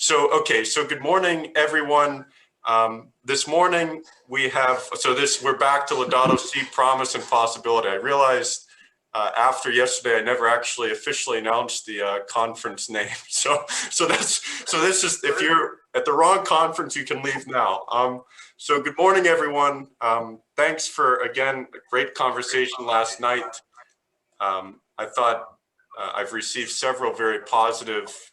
So good morning, everyone. This morning we have, we're back to Laudato Si, Promise and Possibility. I realized after yesterday, I never actually officially announced the conference name. So this is, if you're at the wrong conference, you can leave now. So good morning, everyone. Thanks for, again, a great conversation last night. I thought I've received several very positive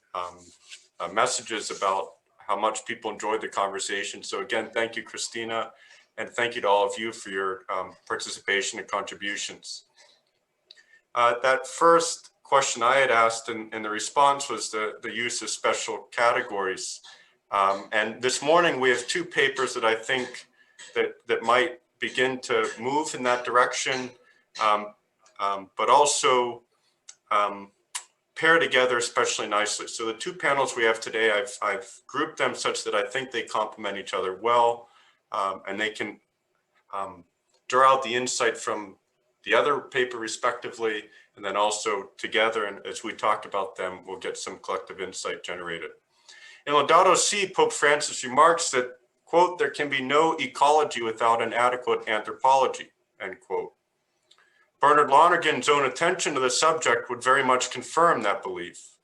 messages about how much people enjoyed the conversation. So again, thank you, Christina, and thank you to all of you for your participation and contributions. That first question I had asked, and the response was the use of special categories. And this morning we have two papers that I think that might begin to move in that direction, but also pair together especially nicely. So the two panels we have today, I've grouped them such that I think they complement each other well, and they can draw out the insight from the other paper respectively, and then also together, and as we talk about them, we'll get some collective insight generated. In Laudato Si, Pope Francis remarks that, quote, "there can be no ecology without an adequate anthropology," end quote. Bernard Lonergan's own attention to the subject would very much confirm that belief.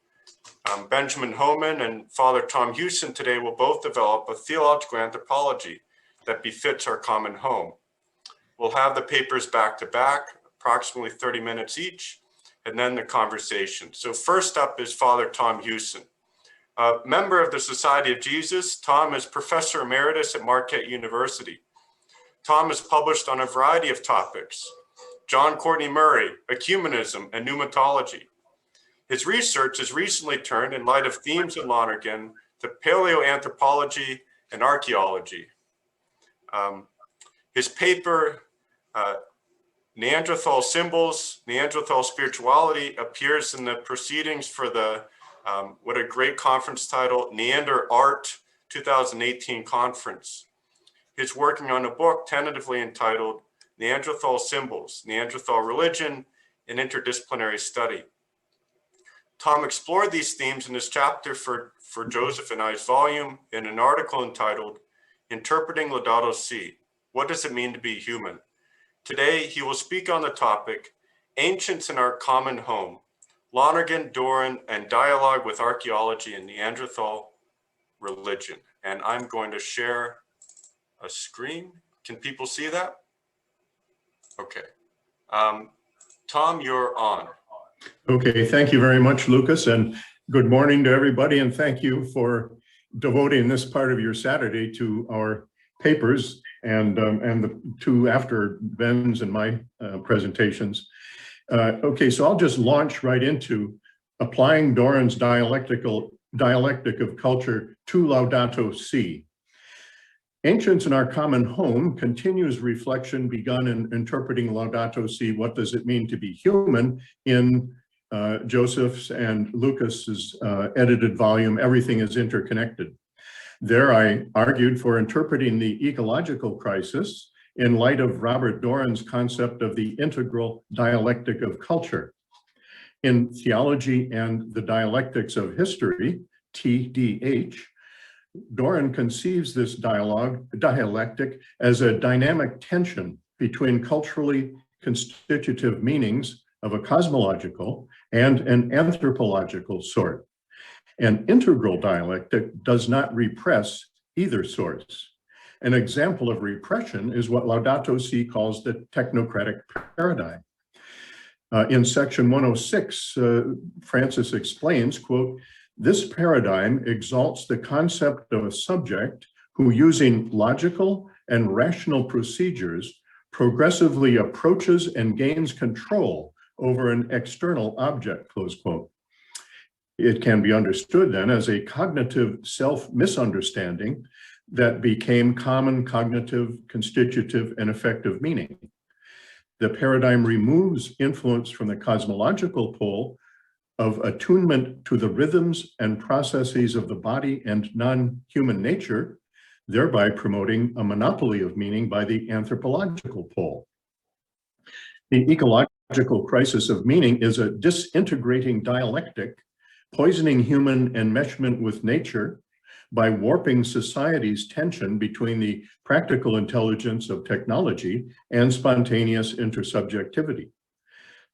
Benjamin Hohman and Father Tom Hughson today will both develop a theological anthropology that befits our common home. We'll have the papers back to back, approximately 30 minutes each, and then the conversation. So first up is Father Tom Hughson. A member of the Society of Jesus, Tom is Professor Emeritus at Marquette University. Tom has published on a variety of topics: John Courtney Murray, ecumenism, and pneumatology. His research has recently turned, in light of themes in Lonergan, to paleoanthropology and archaeology. His paper, Neanderthal Symbols, Neanderthal Spirituality, appears in the proceedings for the, what a great conference title, Neander Art 2018 conference. He's working on a book tentatively entitled Neanderthal Symbols, Neanderthal Religion, and Interdisciplinary Study. Tom explored these themes in his chapter for Joseph and I's volume in an article entitled Interpreting Laudato Si, What Does It Mean to Be Human? Today, he will speak on the topic, Ancients in Our Common Home, Lonergan, Doran, and Dialogue with Archaeology and Neanderthal Religion. And I'm going to share a screen. Can people see that? Okay. Tom, you're on. Okay, thank you very much, Lucas, and good morning to everybody, and thank you for devoting this part of your Saturday to our papers and the two after Ben's and my presentations. Okay, so I'll just launch right into applying Doran's dialectic of culture to Laudato Si. Ancients in Our Common Home continues reflection begun in interpreting Laudato Si, what does it mean to be human, in Joseph's and Lucas's edited volume, Everything is Interconnected. There I argued for interpreting the ecological crisis in light of Robert Doran's concept of the integral dialectic of culture. In Theology and the Dialectics of History, TDH, Doran conceives this dialectic as a dynamic tension between culturally constitutive meanings of a cosmological and an anthropological sort. An integral dialectic does not repress either source. An example of repression is what Laudato Si calls the technocratic paradigm. In section 106, Francis explains, quote, "This paradigm exalts the concept of a subject who, using logical and rational procedures, progressively approaches and gains control over an external object," close quote. It can be understood then as a cognitive self-misunderstanding that became common cognitive, constitutive, and effective meaning. The paradigm removes influence from the cosmological pole of attunement to the rhythms and processes of the body and non-human nature, thereby promoting a monopoly of meaning by the anthropological pole. The ecological crisis of meaning is a disintegrating dialectic, poisoning human enmeshment with nature by warping society's tension between the practical intelligence of technology and spontaneous intersubjectivity.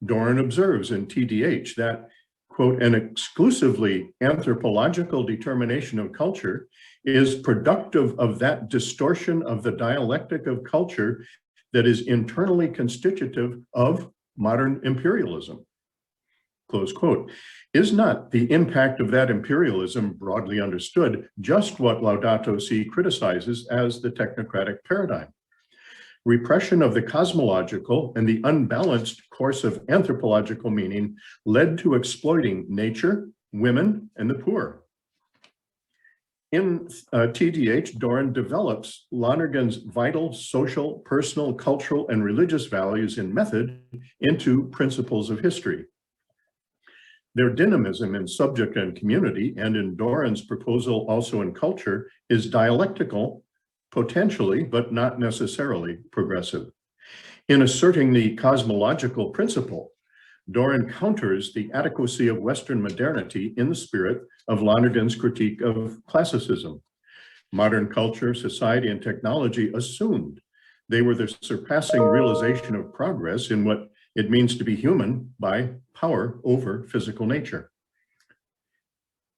Doran observes in TDH that, quote, an exclusively anthropological determination of culture is productive of that distortion of the dialectic of culture that is internally constitutive of modern imperialism. Close quote. Is not the impact of that imperialism, broadly understood, just what Laudato Si criticizes as the technocratic paradigm? Repression of the cosmological and the unbalanced course of anthropological meaning led to exploiting nature, women, and the poor. In TDH, Doran develops Lonergan's vital social, personal, cultural, and religious values in method into principles of history. Their dynamism in subject and community, and in Doran's proposal also in culture, is dialectical, potentially, but not necessarily progressive. In asserting the cosmological principle, Doran counters the adequacy of Western modernity in the spirit of Lonergan's critique of classicism. Modern culture, society, and technology assumed they were the surpassing realization of progress in what it means to be human by power over physical nature.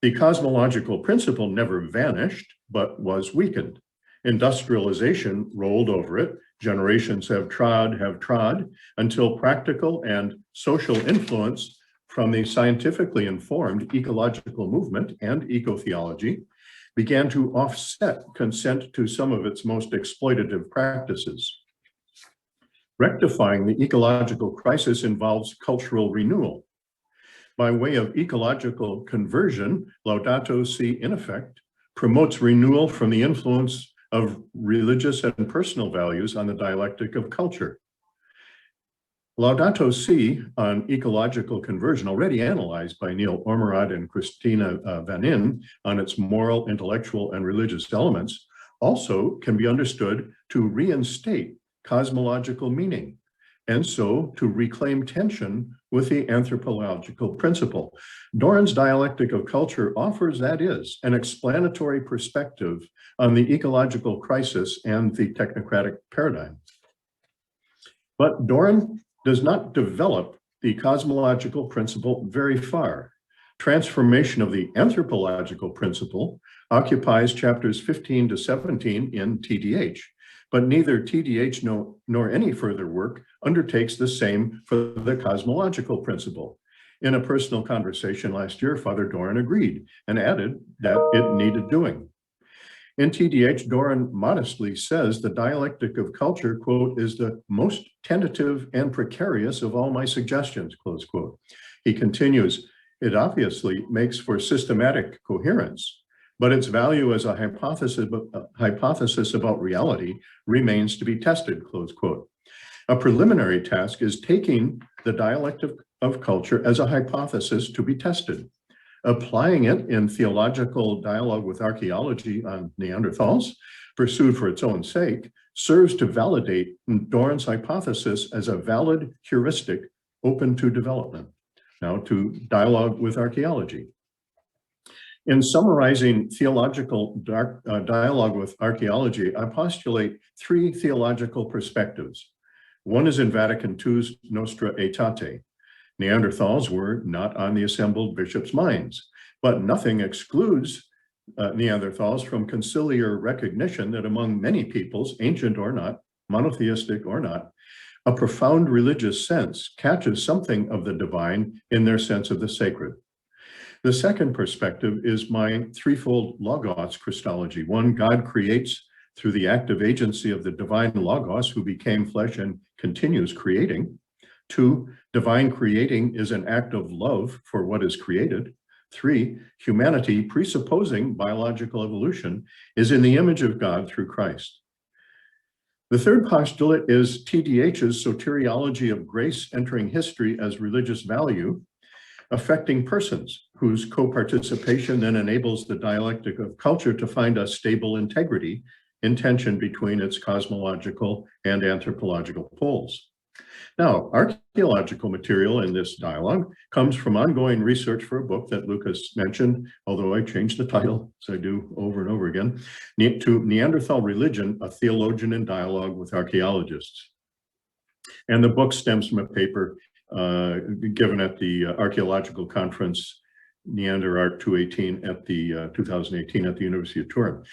The cosmological principle never vanished, but was weakened. Industrialization rolled over it. Generations have trod, until practical and social influence from the scientifically informed ecological movement and ecotheology began to offset consent to some of its most exploitative practices. Rectifying the ecological crisis involves cultural renewal. By way of ecological conversion, Laudato Si, in effect, promotes renewal from the influence of religious and personal values on the dialectic of culture. Laudato Si on ecological conversion, already analyzed by Neil Ormerod and Christina Van In on its moral, intellectual, and religious elements, also can be understood to reinstate cosmological meaning, and so to reclaim tension with the anthropological principle. Doran's dialectic of culture offers, that is, an explanatory perspective on the ecological crisis and the technocratic paradigm. But Doran does not develop the cosmological principle very far. Transformation of the anthropological principle occupies chapters 15 to 17 in TDH, but neither TDH nor any further work undertakes the same for the cosmological principle. In a personal conversation last year, Father Doran agreed and added that it needed doing. In TDH, Doran modestly says the dialectic of culture, quote, is the most tentative and precarious of all my suggestions, close quote. He continues, it obviously makes for systematic coherence, but its value as a hypothesis about reality remains to be tested, close quote. A preliminary task is taking the dialectic of culture as a hypothesis to be tested. Applying it in theological dialogue with archaeology on Neanderthals, pursued for its own sake, serves to validate Doran's hypothesis as a valid heuristic open to development. Now to dialogue with archaeology. In summarizing theological dialogue with archaeology, I postulate three theological perspectives. One is in Vatican II's Nostra Aetate. Neanderthals were not on the assembled bishops' minds, but nothing excludes Neanderthals from conciliar recognition that among many peoples, ancient or not, monotheistic or not, a profound religious sense catches something of the divine in their sense of the sacred. The second perspective is my threefold Logos Christology. One, God creates through the active agency of the divine Logos who became flesh and continues creating. Two, divine creating is an act of love for what is created. Three, humanity, presupposing biological evolution, is in the image of God through Christ. The third postulate is TDH's soteriology of grace entering history as religious value, affecting persons whose co-participation then enables the dialectic of culture to find a stable integrity in tension between its cosmological and anthropological poles. Now, archaeological material in this dialogue comes from ongoing research for a book that Lucas mentioned, although I changed the title, as I do over and over again, to Neanderthal Religion, a Theologian in Dialogue with Archaeologists. And the book stems from a paper given at the Archaeological Conference, NeanderArch 218 at the 2018 at the University of Turin.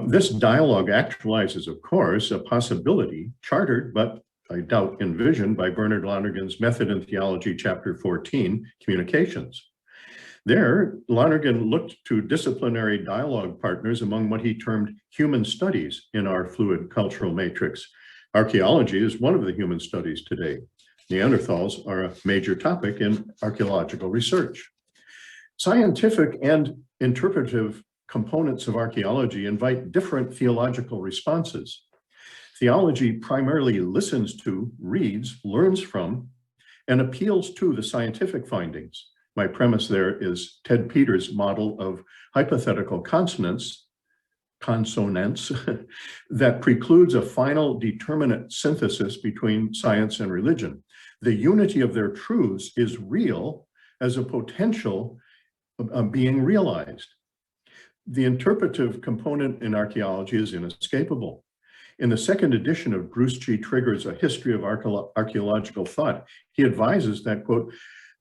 This dialogue actualizes, of course, a possibility chartered, but I doubt envisioned by Bernard Lonergan's Method in Theology, Chapter 14, Communications. There, Lonergan looked to disciplinary dialogue partners among what he termed human studies in our fluid cultural matrix. Archaeology is one of the human studies today. Neanderthals are a major topic in archaeological research. Scientific and interpretive components of archaeology invite different theological responses. Theology primarily listens to, reads, learns from, and appeals to the scientific findings. My premise there is Ted Peters' model of hypothetical consonants that precludes a final determinate synthesis between science and religion. The unity of their truths is real as a potential of being realized. The interpretive component in archaeology is inescapable. In the second edition of Bruce G. Trigger's A History of Archaeological Thought, he advises that, quote,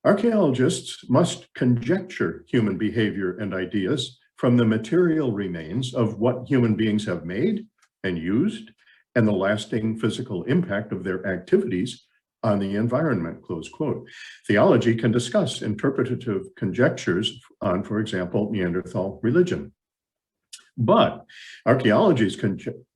archaeologists must conjecture human behavior and ideas from the material remains of what human beings have made and used and the lasting physical impact of their activities on the environment, close quote. Theology can discuss interpretative conjectures on, for example, Neanderthal religion. But archaeology's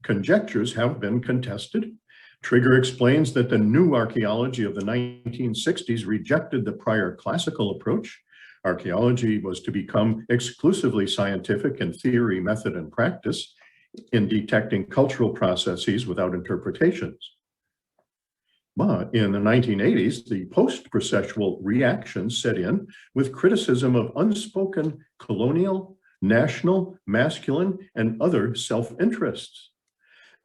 conjectures have been contested. Trigger explains that the new archaeology of the 1960s rejected the prior classical approach. Archaeology was to become exclusively scientific in theory, method, and practice in detecting cultural processes without interpretations. But in the 1980s, the post-processual reaction set in with criticism of unspoken colonial, national, masculine, and other self-interests.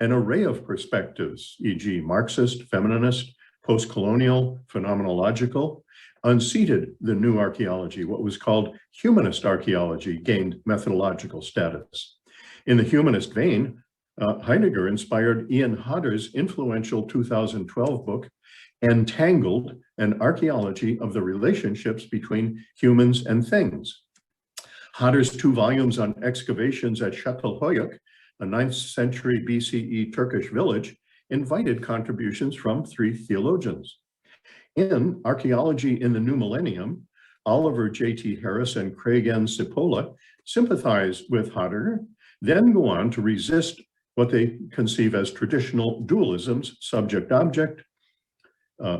An array of perspectives, e.g. Marxist, feminist, post-colonial, phenomenological, unseated the new archaeology. What was called humanist archaeology gained methodological status. In the humanist vein, Heidegger inspired Ian Hodder's influential 2012 book, Entangled, an Archaeology of the Relationships Between Humans and Things. Hodder's 2 volumes on excavations at Çatalhöyük, a 9th century BCE Turkish village, invited contributions from 3 theologians. In Archaeology in the New Millennium, Oliver J.T. Harris and Craig N. Cipolla sympathize with Hodder, then go on to resist what they conceive as traditional dualisms, subject-object,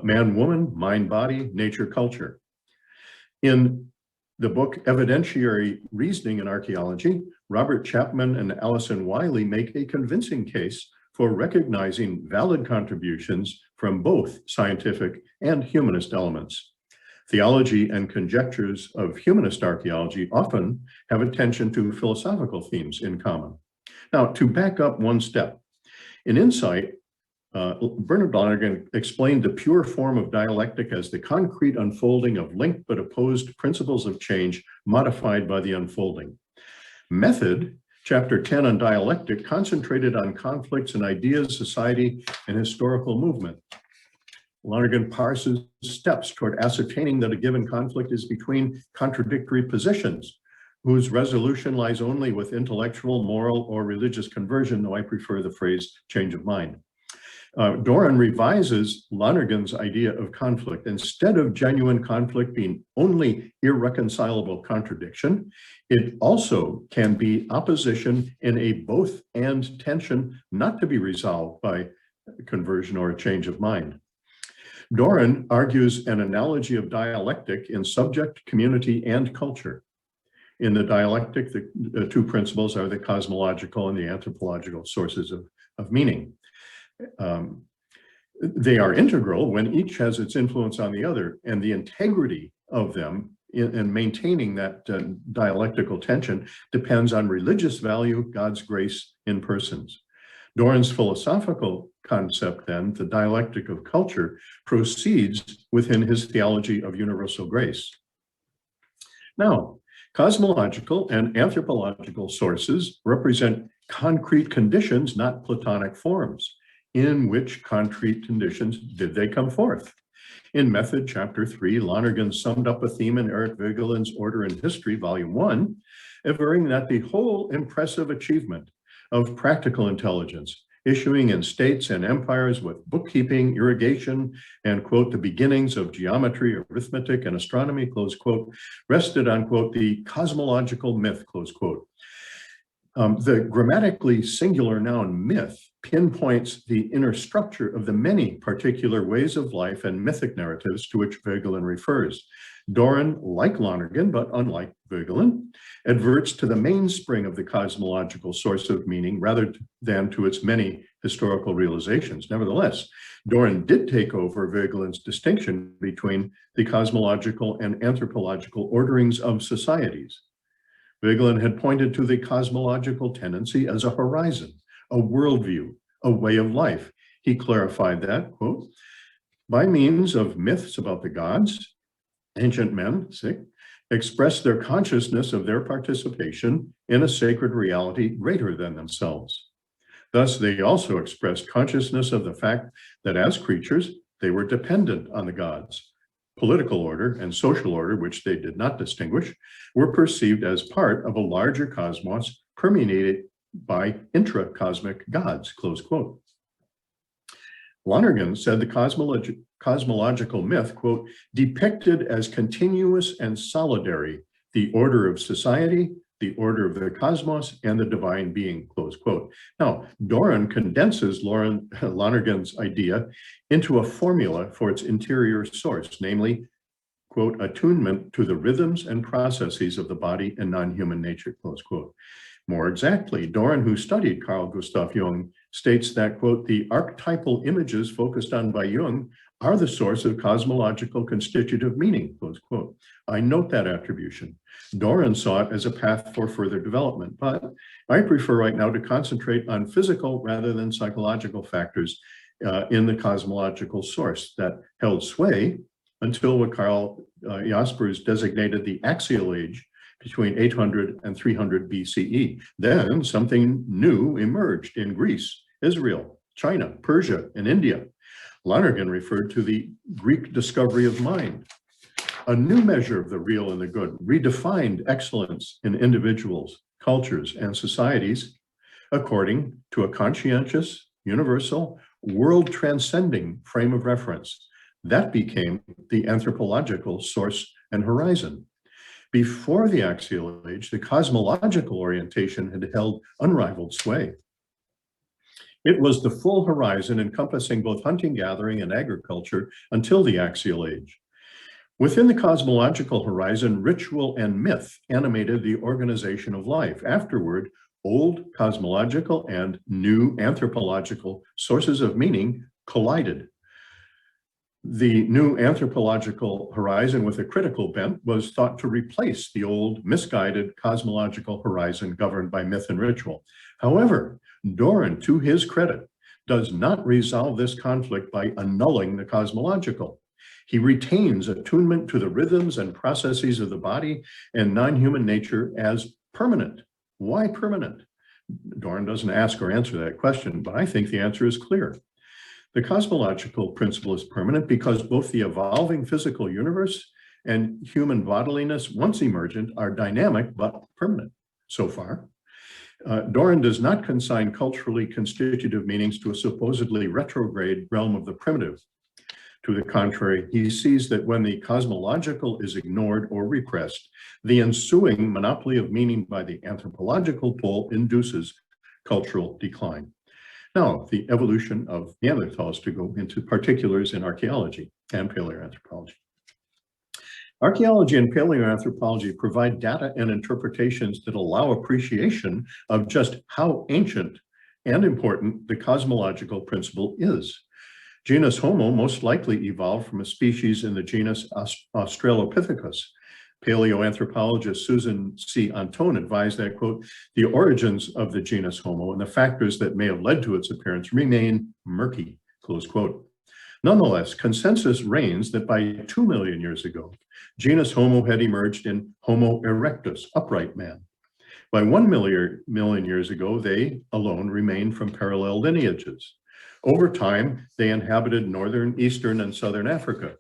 man-woman, mind-body, nature-culture. In the book Evidentiary Reasoning in Archaeology, Robert Chapman and Alison Wiley make a convincing case for recognizing valid contributions from both scientific and humanist elements. Theology and conjectures of humanist archaeology often have attention to philosophical themes in common. Now, to back up one step, in Insight, Bernard Lonergan explained the pure form of dialectic as the concrete unfolding of linked but opposed principles of change modified by the unfolding. Method, chapter 10 on dialectic, concentrated on conflicts in ideas, society, and historical movement. Lonergan parses steps toward ascertaining that a given conflict is between contradictory positions, whose resolution lies only with intellectual, moral, or religious conversion, though I prefer the phrase change of mind. Doran revises Lonergan's idea of conflict. Instead of genuine conflict being only irreconcilable contradiction, it also can be opposition in a both and tension not to be resolved by conversion or a change of mind. Doran argues an analogy of dialectic in subject, community, and culture. In the dialectic, the 2 principles are the cosmological and the anthropological sources of meaning. They are integral when each has its influence on the other, and the integrity of them in maintaining that dialectical tension depends on religious value, God's grace in persons. Doran's philosophical concept then, the dialectic of culture, proceeds within his theology of universal grace. Now, cosmological and anthropological sources represent concrete conditions, not Platonic forms. In which concrete conditions did they come forth? In Method, Chapter 3, Lonergan summed up a theme in Eric Voegelin's Order and History, Volume 1, averring that the whole impressive achievement of practical intelligence, issuing in states and empires with bookkeeping, irrigation, and, quote, the beginnings of geometry, arithmetic, and astronomy, close quote, rested on, quote, the cosmological myth, close quote. The grammatically singular noun myth pinpoints the inner structure of the many particular ways of life and mythic narratives to which Voegelin refers. Doran, like Lonergan, but unlike Voegelin, adverts to the mainspring of the cosmological source of meaning rather than to its many historical realizations. Nevertheless, Doran did take over Voegelin's distinction between the cosmological and anthropological orderings of societies. Voegelin had pointed to the cosmological tendency as a horizon, a worldview, a way of life. He clarified that, quote, by means of myths about the gods, ancient men, express their consciousness of their participation in a sacred reality greater than themselves. Thus, they also expressed consciousness of the fact that as creatures, they were dependent on the gods. Political order and social order, which they did not distinguish, were perceived as part of a larger cosmos permeated by intracosmic gods, close quote. Lonergan said the cosmological myth, quote, depicted as continuous and solidary the order of society, the order of the cosmos, and the divine being, close quote. Now, Doran condenses Lonergan's idea into a formula for its interior source, namely, quote, attunement to the rhythms and processes of the body and non-human nature, close quote. More exactly, Doran, who studied Carl Gustav Jung, states that, quote, the archetypal images focused on by Jung are the source of cosmological constitutive meaning, close quote. I note that attribution. Doran saw it as a path for further development, but I prefer right now to concentrate on physical rather than psychological factors in the cosmological source that held sway until what Karl Jaspers designated the axial age between 800 and 300 BCE. Then something new emerged in Greece, Israel, China, Persia, and India. Lonergan referred to the Greek discovery of mind. A new measure of the real and the good redefined excellence in individuals, cultures, and societies according to a conscientious, universal, world-transcending frame of reference. That became the anthropological source and horizon. Before the axial age, the cosmological orientation had held unrivaled sway. It was the full horizon encompassing both hunting, gathering, and agriculture until the axial age. Within the cosmological horizon, ritual and myth animated the organization of life. Afterward, old cosmological and new anthropological sources of meaning collided. The new anthropological horizon with a critical bent was thought to replace the old misguided cosmological horizon governed by myth and ritual. However, Doran, to his credit, does not resolve this conflict by annulling the cosmological. He retains attunement to the rhythms and processes of the body and non-human nature as permanent. Why permanent? Doran doesn't ask or answer that question, but I think the answer is clear. The cosmological principle is permanent because both the evolving physical universe and human bodiliness, once emergent, are dynamic but permanent so far. Doran does not consign culturally constitutive meanings to a supposedly retrograde realm of the primitive. To the contrary, he sees that when the cosmological is ignored or repressed, the ensuing monopoly of meaning by the anthropological pole induces cultural decline. Now, the evolution of Neanderthals, to go into particulars in archaeology and paleoanthropology. Archaeology and paleoanthropology provide data and interpretations that allow appreciation of just how ancient and important the cosmological principle is. Genus Homo most likely evolved from a species in the genus Australopithecus. Paleoanthropologist Susan C. Antone advised that, quote, the origins of the genus Homo and the factors that may have led to its appearance remain murky, close quote. Nonetheless, consensus reigns that by 2 million years ago, genus Homo had emerged in Homo erectus, upright man. By 1 million years ago, they alone remained from parallel lineages. Over time, they inhabited northern, eastern, and southern Africa.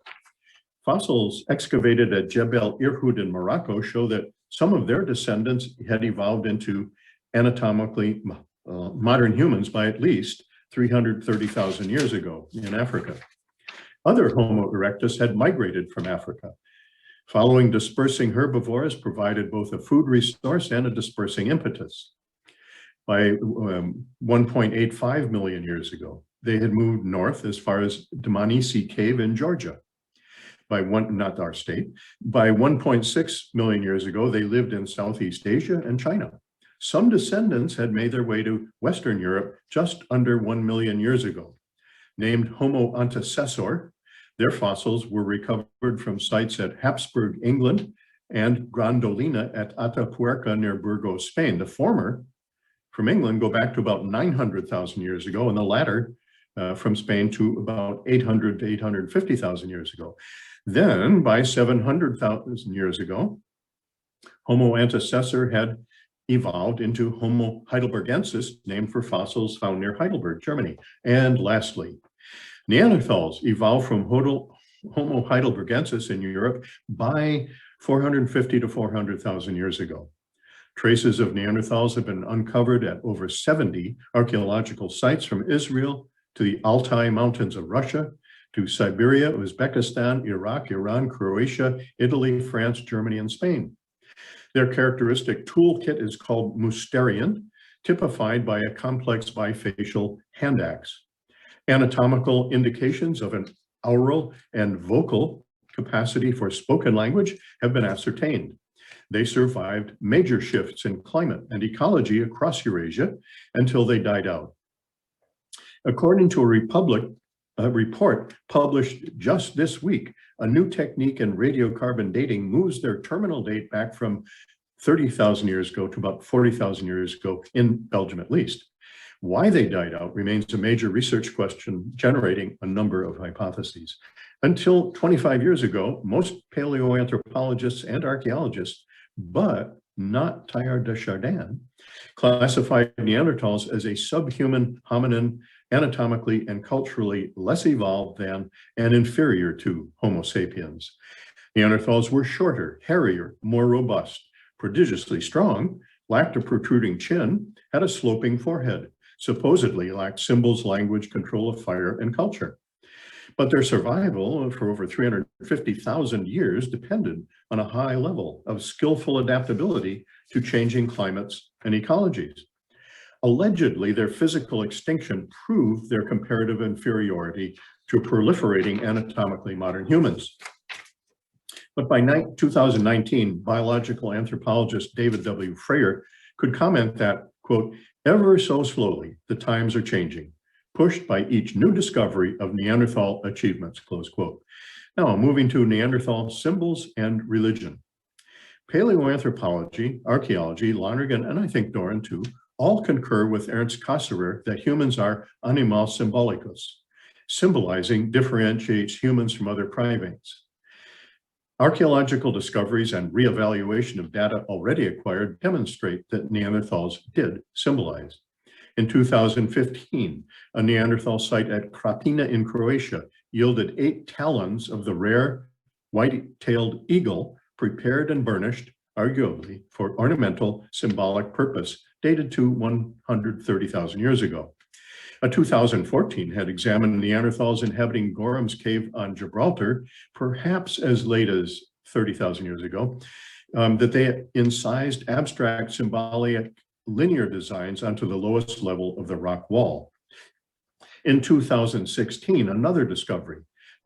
Fossils excavated at Jebel Irhoud in Morocco show that some of their descendants had evolved into anatomically modern humans by at least 330,000 years ago in Africa. Other Homo erectus had migrated from Africa. Following dispersing herbivores provided both a food resource and a dispersing impetus. By 1.85 million years ago, they had moved north as far as Dmanisi Cave in Georgia. Not our state, by 1.6 million years ago, they lived in Southeast Asia and China. Some descendants had made their way to Western Europe just under 1 million years ago. Named Homo antecessor, their fossils were recovered from sites at Habsburg, England, and Grandolina at Atapuerca near Burgos, Spain. The former, from England, go back to about 900,000 years ago, and the latter from Spain to about 800 to 850,000 years ago. Then, by 700,000 years ago, Homo antecessor had evolved into Homo heidelbergensis, named for fossils found near Heidelberg, Germany. And lastly, Neanderthals evolved from Homo heidelbergensis in Europe by 450 to 400,000 years ago. Traces of Neanderthals have been uncovered at over 70 archaeological sites from Israel to the Altai Mountains of Russia, to Siberia, Uzbekistan, Iraq, Iran, Croatia, Italy, France, Germany, and Spain. Their characteristic toolkit is called Mousterian, typified by a complex bifacial hand axe. Anatomical indications of an aural and vocal capacity for spoken language have been ascertained. They survived major shifts in climate and ecology across Eurasia until they died out. According to a report published just this week, a new technique in radiocarbon dating moves their terminal date back from 30,000 years ago to about 40,000 years ago, in Belgium at least. Why they died out remains a major research question, generating a number of hypotheses. Until 25 years ago, most paleoanthropologists and archaeologists, but not Teilhard de Chardin, classified Neanderthals as a subhuman hominin, anatomically and culturally less evolved than and inferior to Homo sapiens. Neanderthals were shorter, hairier, more robust, prodigiously strong, lacked a protruding chin, had a sloping forehead, supposedly lacked symbols, language, control of fire, and culture. But their survival for over 350,000 years depended on a high level of skillful adaptability to changing climates and ecologies. Allegedly, their physical extinction proved their comparative inferiority to proliferating anatomically modern humans. But by 2019, biological anthropologist David W. Freyer could comment that, quote, ever so slowly, the times are changing, pushed by each new discovery of Neanderthal achievements, close quote. Now, moving to Neanderthal symbols and religion. Paleoanthropology, archaeology, Lonergan, and I think Doran too, all concur with Ernst Cassirer that humans are animal symbolicus, symbolizing differentiates humans from other primates. Archaeological discoveries and reevaluation of data already acquired demonstrate that Neanderthals did symbolize. In 2015, a Neanderthal site at Krapina in Croatia yielded 8 talons of the rare white-tailed eagle, prepared and burnished, arguably for ornamental symbolic purpose, dated to 130,000 years ago. A 2014 had examined Neanderthals inhabiting Gorham's Cave on Gibraltar, perhaps as late as 30,000 years ago, that they incised abstract symbolic linear designs onto the lowest level of the rock wall. In 2016, another discovery.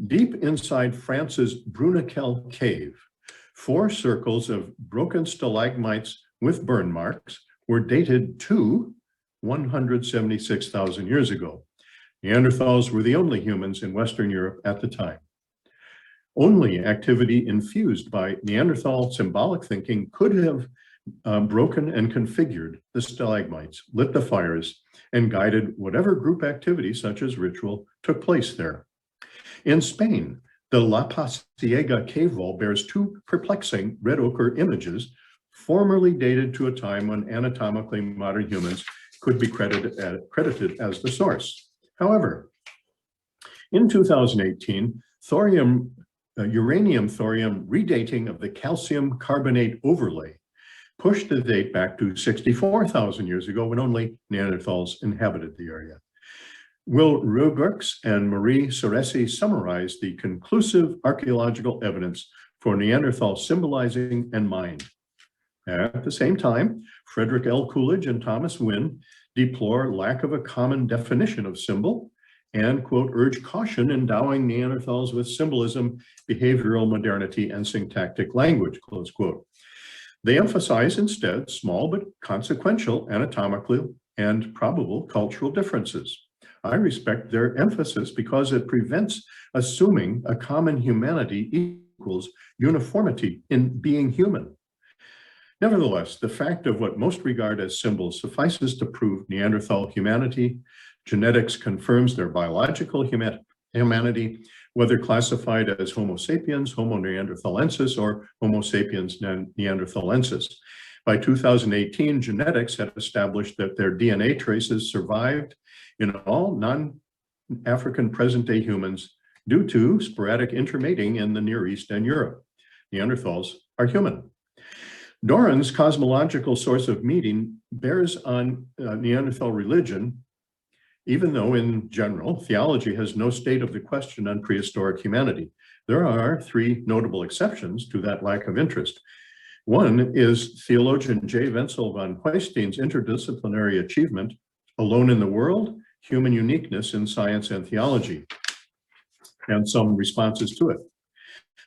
Deep inside France's Bruniquel Cave, 4 circles of broken stalagmites with burn marks were dated to 176,000 years ago. Neanderthals were the only humans in Western Europe at the time. Only activity infused by Neanderthal symbolic thinking could have broken and configured the stalagmites, lit the fires, and guided whatever group activity, such as ritual, took place there. In Spain, the La Pasiega cave wall bears two perplexing red ochre images, formerly dated to a time when anatomically modern humans could be credited as the source. However, in 2018, uranium-thorium redating of the calcium carbonate overlay pushed the date back to 64,000 years ago when only Neanderthals inhabited the area. Will Rugerks and Marie Soresi summarize the conclusive archaeological evidence for Neanderthal symbolizing and mind. At the same time, Frederick L. Coolidge and Thomas Wynne deplore lack of a common definition of symbol and, quote, urge caution endowing Neanderthals with symbolism, behavioral modernity, and syntactic language, close quote. They emphasize instead small but consequential anatomical and probable cultural differences. I respect their emphasis because it prevents assuming a common humanity equals uniformity in being human. Nevertheless, the fact of what most regard as symbols suffices to prove Neanderthal humanity. Genetics confirms their biological humanity, whether classified as Homo sapiens, Homo neanderthalensis, or Homo sapiens neanderthalensis. By 2018, genetics had established that their DNA traces survived in all non-African present-day humans due to sporadic intermating in the Near East and Europe. Neanderthals are human. Doran's cosmological source of meaning bears on Neanderthal religion, even though in general, theology has no state of the question on prehistoric humanity. There are three notable exceptions to that lack of interest. One is theologian J. Wenzel von Huystein's interdisciplinary achievement, Alone in the World, Human Uniqueness in Science and Theology, and some responses to it.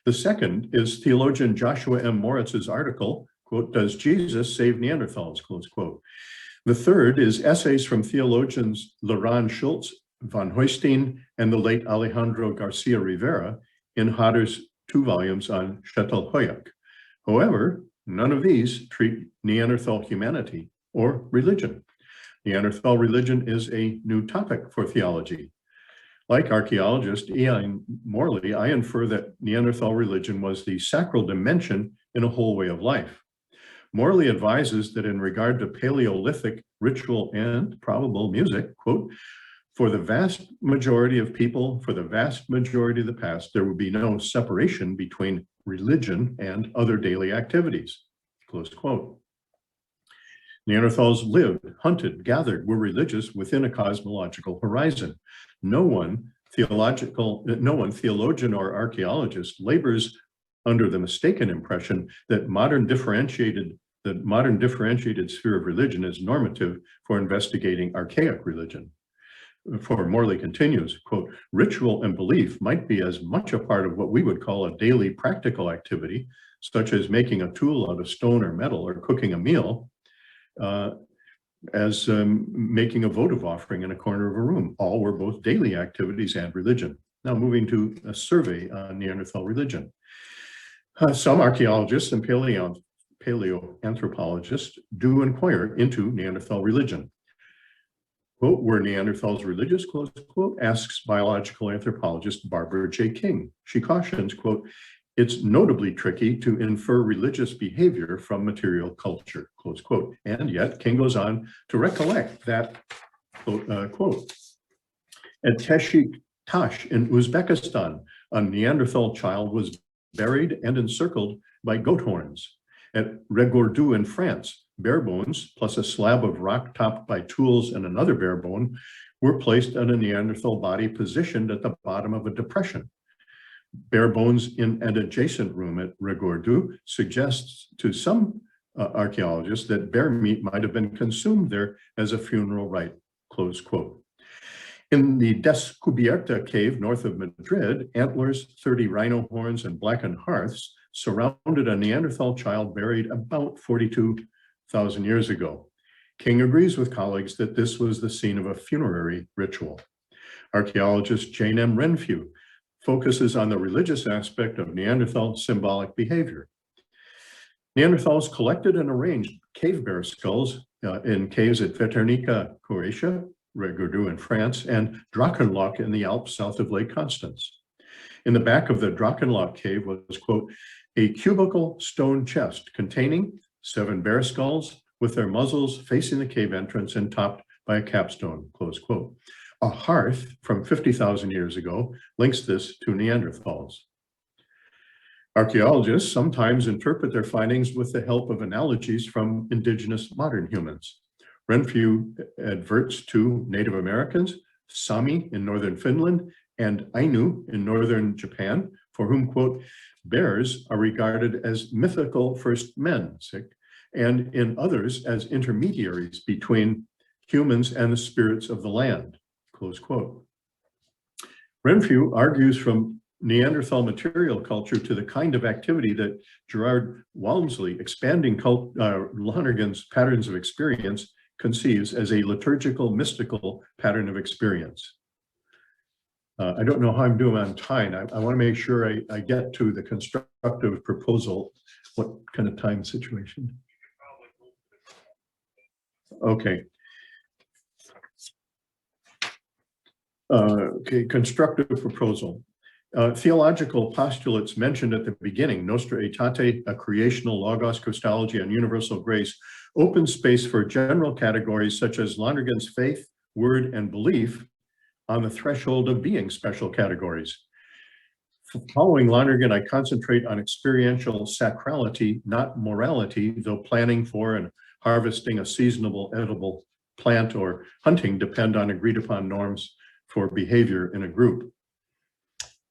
The second is theologian Joshua M. Moritz's article, quote, Does Jesus Save Neanderthals, close quote. The third is essays from theologians Laurent Schultz, von Huystein, and the late Alejandro Garcia Rivera in Hodder's 2 volumes on Çatalhöyük. However, none of these treat Neanderthal humanity or religion. Neanderthal religion is a new topic for theology. Like archaeologist Ian Morley, I infer that Neanderthal religion was the sacral dimension in a whole way of life. Morley advises that in regard to Paleolithic ritual and probable music, quote, for the vast majority of people, for the vast majority of the past, there would be no separation between religion and other daily activities, close quote. Neanderthals lived, hunted, gathered, were religious within a cosmological horizon. No one theologian or archaeologist labors under the mistaken impression that modern differentiated sphere of religion is normative for investigating archaic religion. For Morley continues, quote, ritual and belief might be as much a part of what we would call a daily practical activity, such as making a tool out of stone or metal or cooking a meal, as making a votive offering in a corner of a room. All were both daily activities and religion. Now moving to a survey on Neanderthal religion. Some archaeologists and paleoanthropologists do inquire into Neanderthal religion. Quote, were Neanderthals religious, close quote, asks biological anthropologist Barbara J. King. She cautions, quote, it's notably tricky to infer religious behavior from material culture, close quote. And yet King goes on to recollect that, quote, at Teshik Tash in Uzbekistan, a Neanderthal child was buried and encircled by goat horns. At Regordu in France, bare bones plus a slab of rock topped by tools and another bare bone were placed on a Neanderthal body positioned at the bottom of a depression. Bare bones in an adjacent room at Regordu suggests to some archaeologists that bear meat might have been consumed there as a funeral rite, close quote. In the Descubierta cave north of Madrid, antlers, 30 rhino horns, and blackened hearths surrounded a Neanderthal child buried about 42,000 years ago. King agrees with colleagues that this was the scene of a funerary ritual. Archaeologist Jane M. Renfrew focuses on the religious aspect of Neanderthal symbolic behavior. Neanderthals collected and arranged cave bear skulls in caves at Veternica, Croatia, Regordu in France, and Drachenloch in the Alps south of Lake Constance. In the back of the Drachenloch cave was, quote, a cubical stone chest containing 7 bear skulls with their muzzles facing the cave entrance and topped by a capstone, close quote. A hearth from 50,000 years ago links this to Neanderthals. Archaeologists sometimes interpret their findings with the help of analogies from indigenous modern humans. Renfrew adverts to Native Americans, Sami in northern Finland, and Ainu in northern Japan, for whom, quote, bears are regarded as mythical first men, and in others as intermediaries between humans and the spirits of the land, close quote. Renfrew argues from Neanderthal material culture to the kind of activity that Gerard Walmsley, expanding Lonergan's patterns of experience, conceives as a liturgical, mystical pattern of experience. I don't know how I'm doing on time. I want to make sure I get to the constructive proposal. What kind of time situation? Okay. Okay, constructive proposal. Theological postulates mentioned at the beginning, Nostra Aetate, a creational logos, Christology, and universal grace, open space for general categories such as Lonergan's faith, word, and belief on the threshold of being special categories. Following Lonergan, I concentrate on experiential sacrality, not morality, though planning for and harvesting a seasonable edible plant or hunting depend on agreed upon norms for behavior in a group.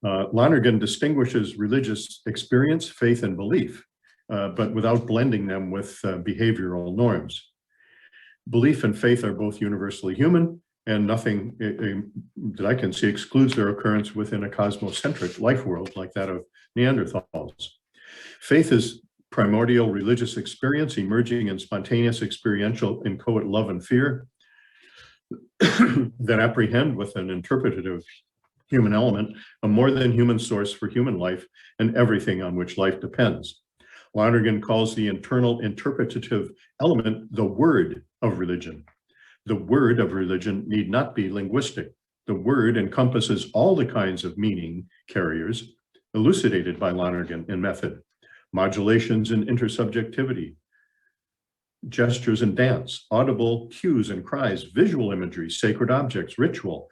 Lonergan distinguishes religious experience, faith, and belief, but without blending them with behavioral norms. Belief and faith are both universally human, and nothing that I can see excludes their occurrence within a cosmocentric life world like that of Neanderthals. Faith is primordial religious experience emerging in spontaneous experiential inchoate love and fear that apprehend with an interpretative human element, a more than human source for human life and everything on which life depends. Lonergan calls the internal interpretative element the word of religion. The word of religion need not be linguistic. The word encompasses all the kinds of meaning carriers elucidated by Lonergan in method, modulations and intersubjectivity, gestures and dance, audible cues and cries, visual imagery, sacred objects, ritual,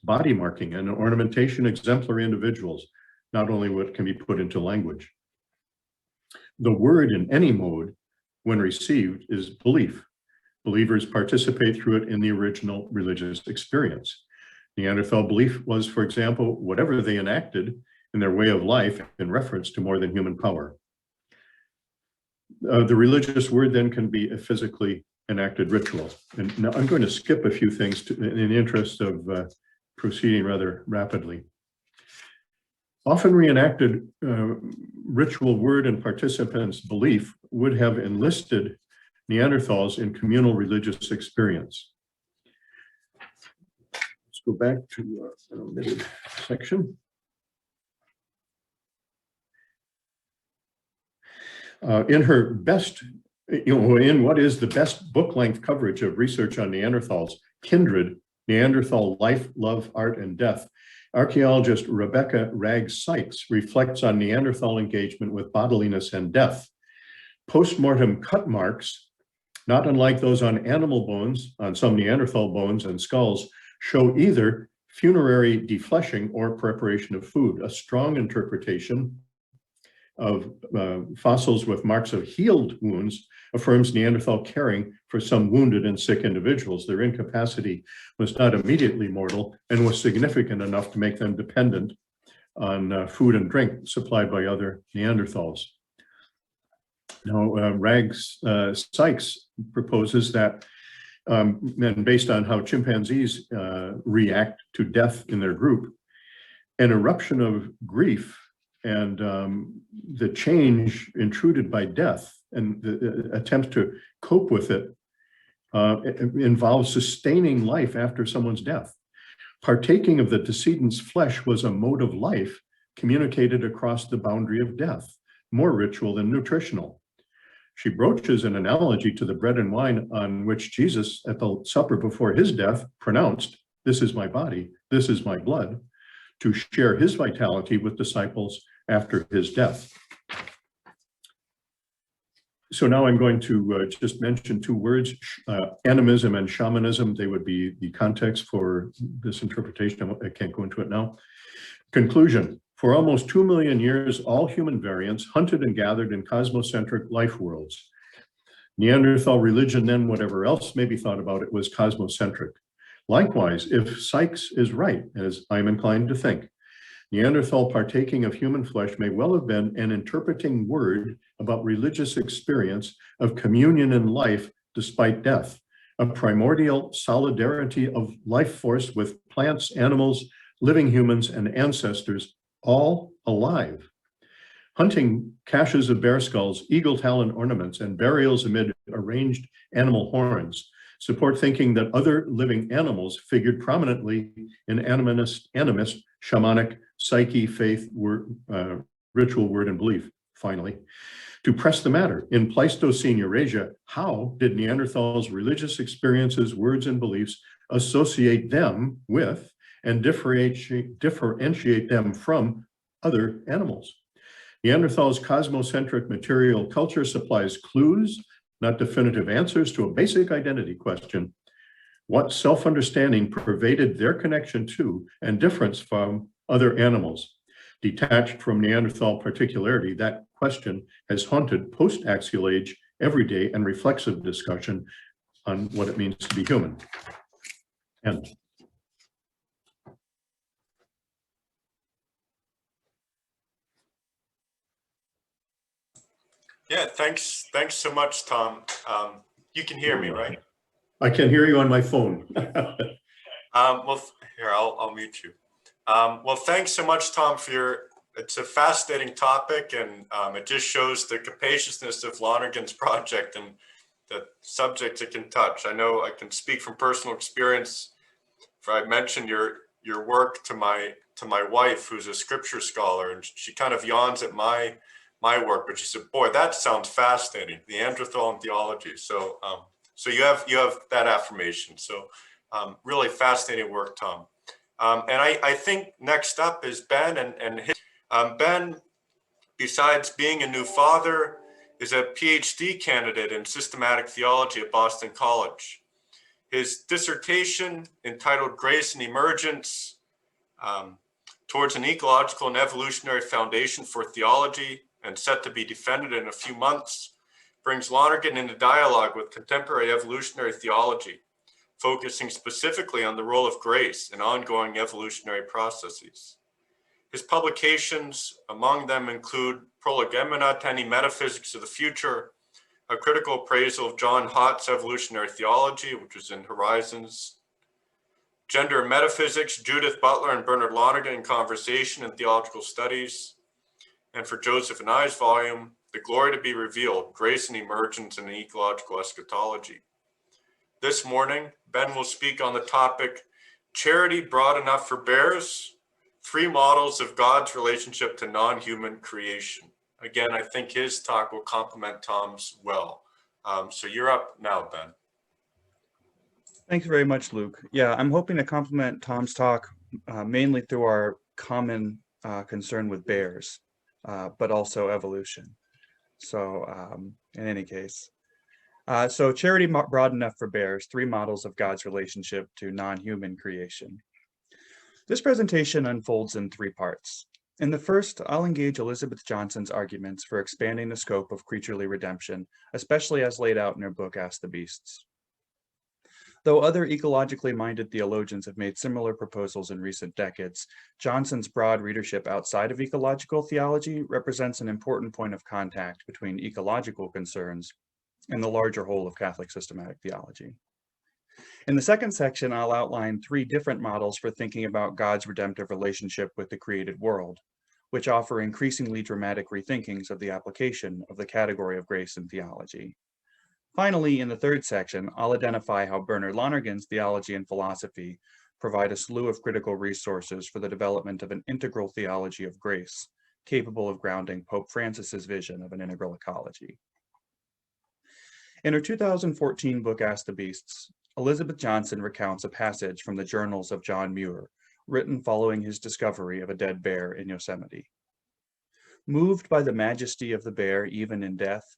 body marking, and ornamentation exemplary individuals, not only what can be put into language. The word in any mode, when received, is belief. Believers participate through it in the original religious experience. Neanderthal belief was, for example, whatever they enacted in their way of life in reference to more than human power. The religious word then can be a physically enacted ritual. And now I'm going to skip a few things in the interest of proceeding rather rapidly. Often reenacted ritual word and participants' belief would have enlisted Neanderthals in communal religious experience. Let's go back to an omitted section. In her best, in what is the best book-length coverage of research on Neanderthals, Kindred, Neanderthal Life, Love, Art, and Death, archaeologist Rebecca Ragg-Sykes reflects on Neanderthal engagement with bodiliness and death. Post-mortem cut marks, not unlike those on animal bones, on some Neanderthal bones and skulls, show either funerary defleshing or preparation of food. A strong interpretation of fossils with marks of healed wounds affirms Neanderthal caring for some wounded and sick individuals. Their incapacity was not immediately mortal and was significant enough to make them dependent on food and drink supplied by other Neanderthals. Now, Ragg-Sykes proposes that, and based on how chimpanzees react to death in their group, an eruption of grief and the change intruded by death and the attempt to cope with it involves sustaining life after someone's death. Partaking of the decedent's flesh was a mode of life communicated across the boundary of death, more ritual than nutritional. She broaches an analogy to the bread and wine on which Jesus, at the supper before his death, pronounced, "This is my body, this is my blood," to share his vitality with disciples after his death. So now I'm going to just mention two words, animism and shamanism. They would be the context for this interpretation. I can't go into it now. Conclusion. For almost 2 million years, all human variants hunted and gathered in cosmocentric life worlds. Neanderthal religion, then whatever else may be thought about it, was cosmocentric. Likewise, if Sykes is right, as I'm inclined to think, Neanderthal partaking of human flesh may well have been an interpreting word about religious experience of communion in life despite death, a primordial solidarity of life force with plants, animals, living humans, and ancestors, all alive. Hunting caches of bear skulls, eagle talon ornaments, and burials amid arranged animal horns support thinking that other living animals figured prominently in animist, shamanic, psyche, faith, ritual, word, and belief. Finally, to press the matter, in Pleistocene Eurasia, how did Neanderthals' religious experiences, words, and beliefs associate them with and differentiate them from other animals? Neanderthals' cosmocentric material culture supplies clues, not definitive answers, to a basic identity question. What self-understanding pervaded their connection to and difference from other animals? Detached from Neanderthal particularity, that question has haunted post-axial age, everyday and reflexive discussion on what it means to be human. End. Yeah, thanks so much, Tom. You can hear me, right? I can hear you on my phone. Well, here, I'll mute you. Well, thanks so much, Tom, for it's a fascinating topic, and it just shows the capaciousness of Lonergan's project and the subjects it can touch. I know I can speak from personal experience. For I mentioned your work to my wife, who's a scripture scholar, and she kind of yawns at my work, but she said, "Boy, that sounds fascinating, Neanderthal and theology." So so you have that affirmation. So really fascinating work, Tom. And I think next up is Ben, and his, Ben, besides being a new father, is a PhD candidate in systematic theology at Boston College. His dissertation, entitled Grace and Emergence, Towards an Ecological and Evolutionary Foundation for Theology, and set to be defended in a few months, brings Lonergan into dialogue with contemporary evolutionary theology, focusing specifically on the role of grace in ongoing evolutionary processes. His publications, among them, include Prolegomena to Any Metaphysics of the Future, a critical appraisal of John Hott's evolutionary theology, which was in Horizons, Gender and Metaphysics, Judith Butler and Bernard Lonergan in Conversation and Theological Studies, and for Joseph and I's volume, The Glory to be Revealed, Grace and Emergence in the Ecological Eschatology. This morning, Ben will speak on the topic, Charity Broad Enough for Bears? 3 Models of God's Relationship to Non-Human Creation. Again, I think his talk will complement Tom's well. So you're up now, Ben. Thanks very much, Luke. Yeah, I'm hoping to complement Tom's talk mainly through our common concern with bears, but also evolution. So in any case, so Charity Broad Enough for Bears, 3 Models of God's Relationship to Non-Human Creation. This presentation unfolds in 3 parts. In the first, I'll engage Elizabeth Johnson's arguments for expanding the scope of creaturely redemption, especially as laid out in her book, Ask the Beasts. Though other ecologically minded theologians have made similar proposals in recent decades, Johnson's broad readership outside of ecological theology represents an important point of contact between ecological concerns and the larger whole of Catholic systematic theology. In the second section, I'll outline 3 different models for thinking about God's redemptive relationship with the created world, which offer increasingly dramatic rethinkings of the application of the category of grace in theology. Finally, in the third section, I'll identify how Bernard Lonergan's theology and philosophy provide a slew of critical resources for the development of an integral theology of grace, capable of grounding Pope Francis's vision of an integral ecology. In her 2014 book, Ask the Beasts, Elizabeth Johnson recounts a passage from the journals of John Muir, written following his discovery of a dead bear in Yosemite. Moved by the majesty of the bear even in death,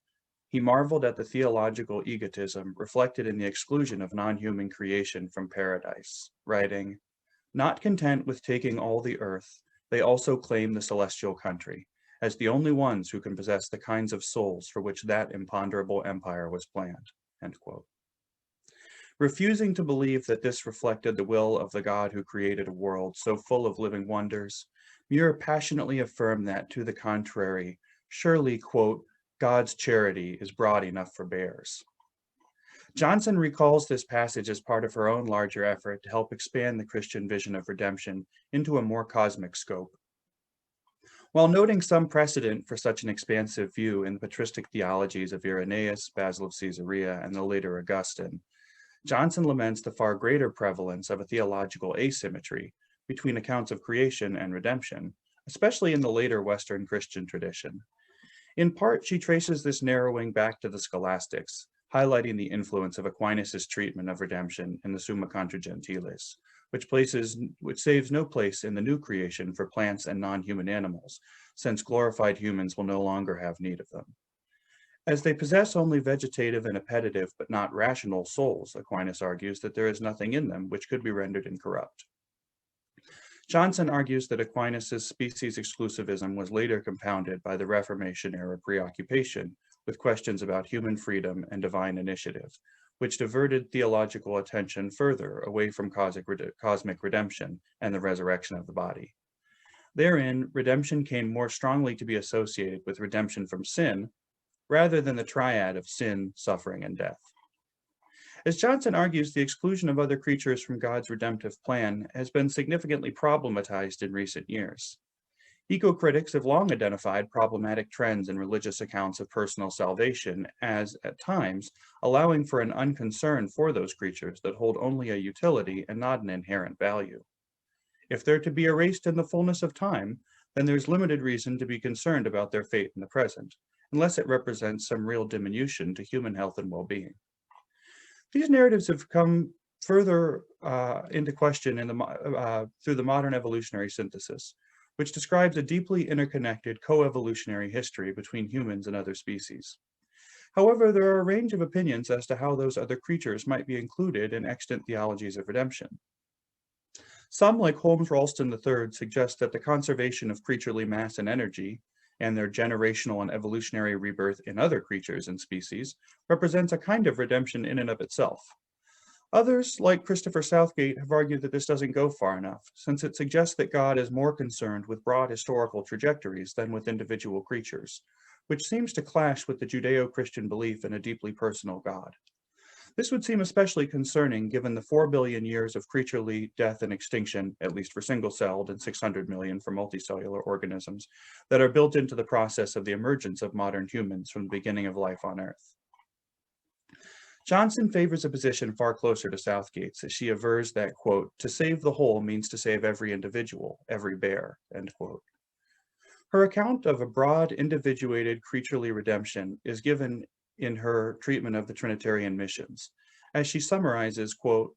he marveled at the theological egotism reflected in the exclusion of non-human creation from paradise, writing, "Not content with taking all the earth, they also claim the celestial country, as the only ones who can possess the kinds of souls for which that imponderable empire was planned." End quote. Refusing to believe that this reflected the will of the God who created a world so full of living wonders, Muir passionately affirmed that, to the contrary, surely, quote, God's charity is broad enough for bears. Johnson recalls this passage as part of her own larger effort to help expand the Christian vision of redemption into a more cosmic scope. While noting some precedent for such an expansive view in the patristic theologies of Irenaeus, Basil of Caesarea, and the later Augustine, Johnson laments the far greater prevalence of a theological asymmetry between accounts of creation and redemption, especially in the later Western Christian tradition. In part, she traces this narrowing back to the scholastics, highlighting the influence of Aquinas' treatment of redemption in the Summa Contra Gentiles, which saves no place in the new creation for plants and non-human animals, since glorified humans will no longer have need of them. As they possess only vegetative and appetitive but not rational souls, Aquinas argues that there is nothing in them which could be rendered incorrupt. Johnson argues that Aquinas' species exclusivism was later compounded by the Reformation era preoccupation with questions about human freedom and divine initiative, which diverted theological attention further away from cosmic redemption and the resurrection of the body. Therein, redemption came more strongly to be associated with redemption from sin, rather than the triad of sin, suffering, and death. As Johnson argues, the exclusion of other creatures from God's redemptive plan has been significantly problematized in recent years. Eco-critics have long identified problematic trends in religious accounts of personal salvation as, at times, allowing for an unconcern for those creatures that hold only a utility and not an inherent value. If they're to be erased in the fullness of time, then there's limited reason to be concerned about their fate in the present, unless it represents some real diminution to human health and well-being. These narratives have come further into question through the modern evolutionary synthesis, which describes a deeply interconnected co-evolutionary history between humans and other species. However, there are a range of opinions as to how those other creatures might be included in extant theologies of redemption. Some, like Holmes-Ralston III, suggest that the conservation of creaturely mass and energy, and their generational and evolutionary rebirth in other creatures and species, represents a kind of redemption in and of itself. Others, like Christopher Southgate, have argued that this doesn't go far enough, since it suggests that God is more concerned with broad historical trajectories than with individual creatures, which seems to clash with the Judeo-Christian belief in a deeply personal God. This would seem especially concerning given the 4 billion years of creaturely death and extinction, at least for single-celled, and 600 million for multicellular organisms, that are built into the process of the emergence of modern humans from the beginning of life on Earth. Johnson favors a position far closer to Southgate's, as she avers that, quote, to save the whole means to save every individual, every bear, end quote. Her account of a broad, individuated creaturely redemption is given in her treatment of the Trinitarian missions, as she summarizes, quote,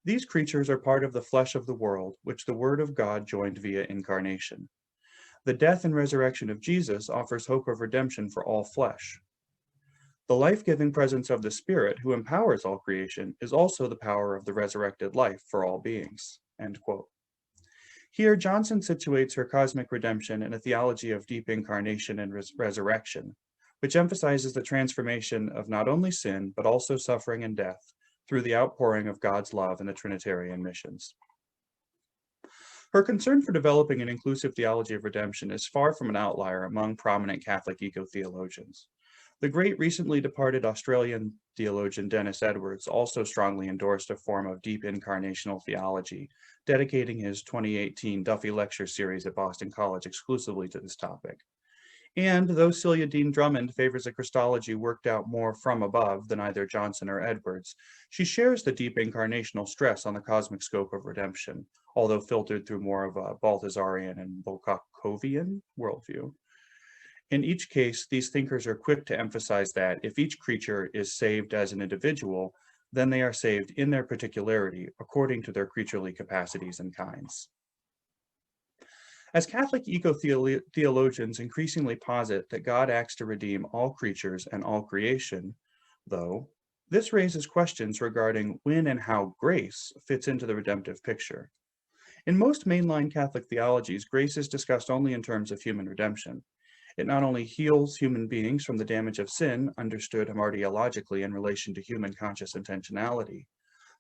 these creatures are part of the flesh of the world, which the Word of God joined via incarnation. The death and resurrection of Jesus offers hope of redemption for all flesh. The life-giving presence of the Spirit, who empowers all creation, is also the power of the resurrected life for all beings, end quote. Here, Johnson situates her cosmic redemption in a theology of deep incarnation and resurrection, which emphasizes the transformation of not only sin, but also suffering and death through the outpouring of God's love in the Trinitarian missions. Her concern for developing an inclusive theology of redemption is far from an outlier among prominent Catholic eco-theologians. The great recently departed Australian theologian Dennis Edwards also strongly endorsed a form of deep incarnational theology, dedicating his 2018 Duffy Lecture Series at Boston College exclusively to this topic. And though Celia Dean Drummond favors a Christology worked out more from above than either Johnson or Edwards, she shares the deep incarnational stress on the cosmic scope of redemption, although filtered through more of a Balthasarian and Bulgakovian worldview. In each case, these thinkers are quick to emphasize that if each creature is saved as an individual, then they are saved in their particularity according to their creaturely capacities and kinds. As Catholic eco-theologians increasingly posit that God acts to redeem all creatures and all creation, though, this raises questions regarding when and how grace fits into the redemptive picture. In most mainline Catholic theologies, grace is discussed only in terms of human redemption. It not only heals human beings from the damage of sin, understood archaeologically in relation to human conscious intentionality,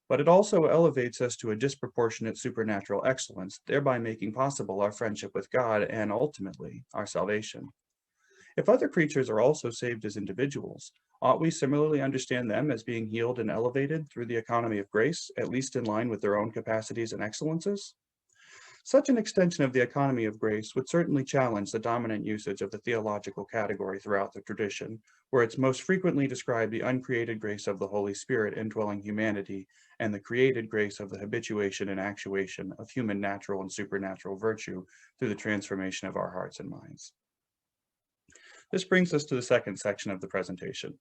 but it also elevates us to a disproportionate supernatural excellence, thereby making possible our friendship with God and, ultimately, our salvation. If other creatures are also saved as individuals, ought we similarly understand them as being healed and elevated through the economy of grace, at least in line with their own capacities and excellences? Such an extension of the economy of grace would certainly challenge the dominant usage of the theological category throughout the tradition, where it's most frequently described the uncreated grace of the Holy Spirit indwelling humanity and the created grace of the habituation and actuation of human natural and supernatural virtue through the transformation of our hearts and minds. This brings us to the second section of the presentation.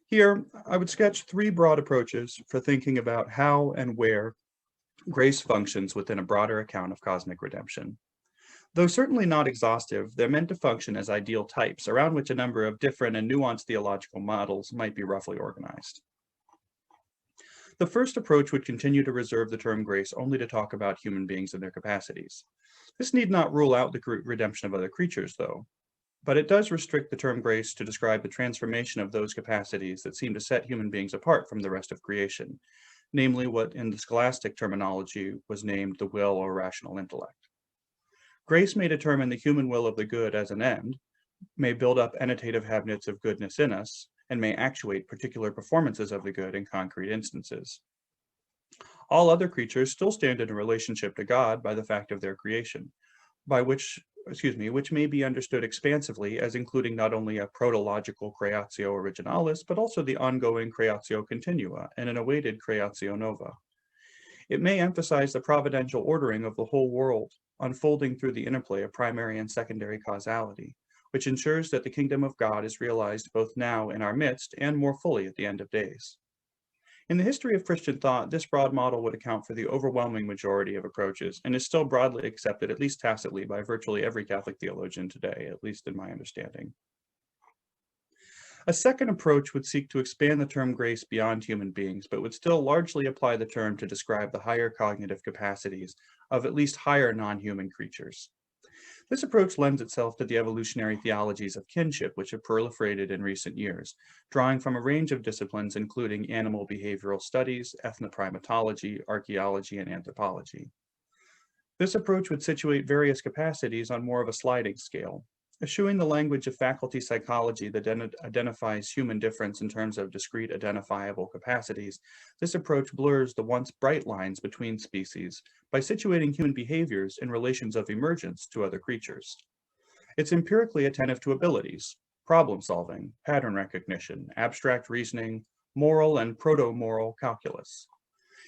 Here, I would sketch three broad approaches for thinking about how and where grace functions within a broader account of cosmic redemption. Though certainly not exhaustive, they're meant to function as ideal types around which a number of different and nuanced theological models might be roughly organized. The first approach would continue to reserve the term grace only to talk about human beings and their capacities. This need not rule out the redemption of other creatures, though, but it does restrict the term grace to describe the transformation of those capacities that seem to set human beings apart from the rest of creation, namely what in the scholastic terminology was named the will or rational intellect. Grace may determine the human will of the good as an end, may build up annotative habits of goodness in us, and may actuate particular performances of the good in concrete instances. All other creatures still stand in a relationship to God by the fact of their creation, which may be understood expansively as including not only a protological creatio originalis, but also the ongoing creatio continua and an awaited creatio nova. It may emphasize the providential ordering of the whole world, unfolding through the interplay of primary and secondary causality, which ensures that the kingdom of God is realized both now in our midst and more fully at the end of days. In the history of Christian thought, this broad model would account for the overwhelming majority of approaches and is still broadly accepted, at least tacitly, by virtually every Catholic theologian today, at least in my understanding. A second approach would seek to expand the term grace beyond human beings, but would still largely apply the term to describe the higher cognitive capacities of at least higher non-human creatures. This approach lends itself to the evolutionary theologies of kinship, which have proliferated in recent years, drawing from a range of disciplines including animal behavioral studies, ethnoprimatology, archaeology, and anthropology. This approach would situate various capacities on more of a sliding scale. Eschewing the language of faculty psychology that identifies human difference in terms of discrete identifiable capacities, this approach blurs the once bright lines between species by situating human behaviors in relations of emergence to other creatures. It's empirically attentive to abilities, problem solving, pattern recognition, abstract reasoning, moral and proto-moral calculus.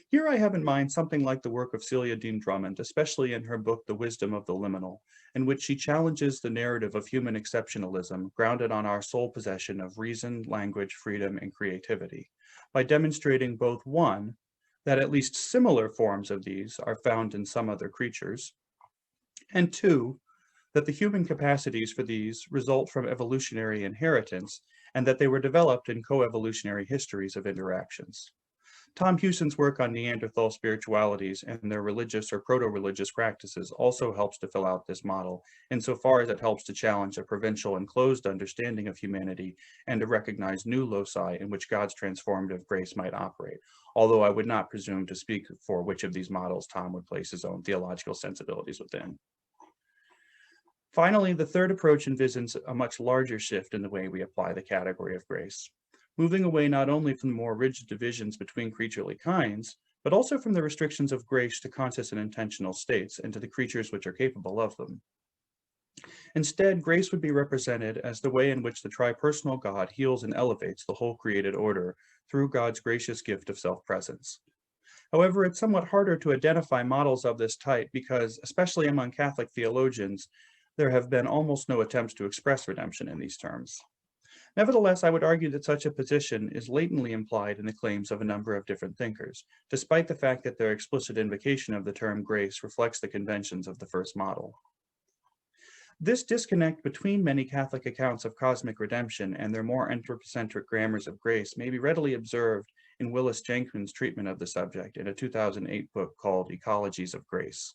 Here I have in mind something like the work of Celia Dean Drummond, especially in her book The Wisdom of the Liminal, in which she challenges the narrative of human exceptionalism grounded on our sole possession of reason, language, freedom, and creativity, by demonstrating both, one, that at least similar forms of these are found in some other creatures, and two, that the human capacities for these result from evolutionary inheritance and that they were developed in co-evolutionary histories of interactions. Tom Hughson's work on Neanderthal spiritualities and their religious or proto-religious practices also helps to fill out this model, insofar as it helps to challenge a provincial and closed understanding of humanity and to recognize new loci in which God's transformative grace might operate, although I would not presume to speak for which of these models Tom would place his own theological sensibilities within. Finally, the third approach envisions a much larger shift in the way we apply the category of grace, moving away not only from the more rigid divisions between creaturely kinds, but also from the restrictions of grace to conscious and intentional states and to the creatures which are capable of them. Instead, grace would be represented as the way in which the tripersonal God heals and elevates the whole created order through God's gracious gift of self-presence. However, it's somewhat harder to identify models of this type because, especially among Catholic theologians, there have been almost no attempts to express redemption in these terms. Nevertheless, I would argue that such a position is latently implied in the claims of a number of different thinkers, despite the fact that their explicit invocation of the term grace reflects the conventions of the first model. This disconnect between many Catholic accounts of cosmic redemption and their more anthropocentric grammars of grace may be readily observed in Willis Jenkins' treatment of the subject in a 2008 book called Ecologies of Grace.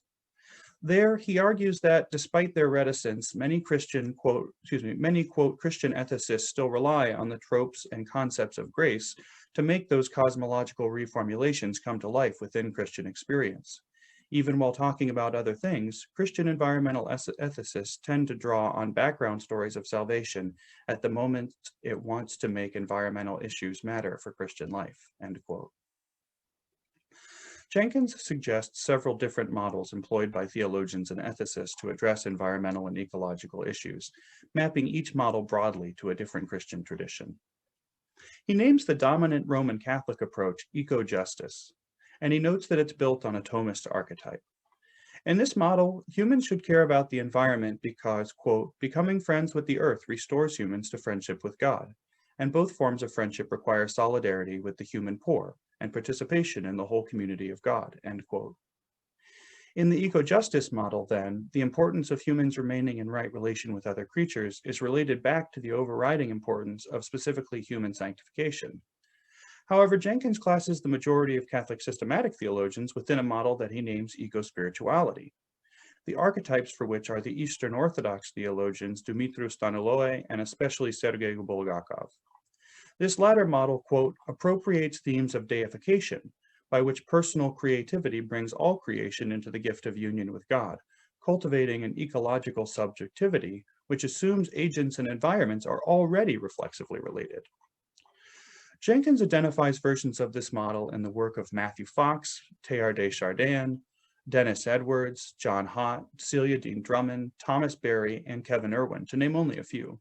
There, he argues that despite their reticence, many Christian Christian ethicists still rely on the tropes and concepts of grace to make those cosmological reformulations come to life within Christian experience. Even while talking about other things, Christian environmental ethicists tend to draw on background stories of salvation at the moment it wants to make environmental issues matter for Christian life, end quote. Jenkins suggests several different models employed by theologians and ethicists to address environmental and ecological issues, mapping each model broadly to a different Christian tradition. He names the dominant Roman Catholic approach eco-justice, and he notes that it's built on a Thomist archetype. In this model, humans should care about the environment because, quote, becoming friends with the earth restores humans to friendship with God, and both forms of friendship require solidarity with the human poor and participation in the whole community of God, end quote. In the eco-justice model, then, the importance of humans remaining in right relation with other creatures is related back to the overriding importance of specifically human sanctification. However, Jenkins classes the majority of Catholic systematic theologians within a model that he names eco-spirituality, the archetypes for which are the Eastern Orthodox theologians Dumitru Staniloae and especially Sergei Bulgakov. This latter model, quote, appropriates themes of deification, by which personal creativity brings all creation into the gift of union with God, cultivating an ecological subjectivity which assumes agents and environments are already reflexively related. Jenkins identifies versions of this model in the work of Matthew Fox, Teilhard de Chardin, Dennis Edwards, John Hott, Celia Dean Drummond, Thomas Berry, and Kevin Irwin, to name only a few.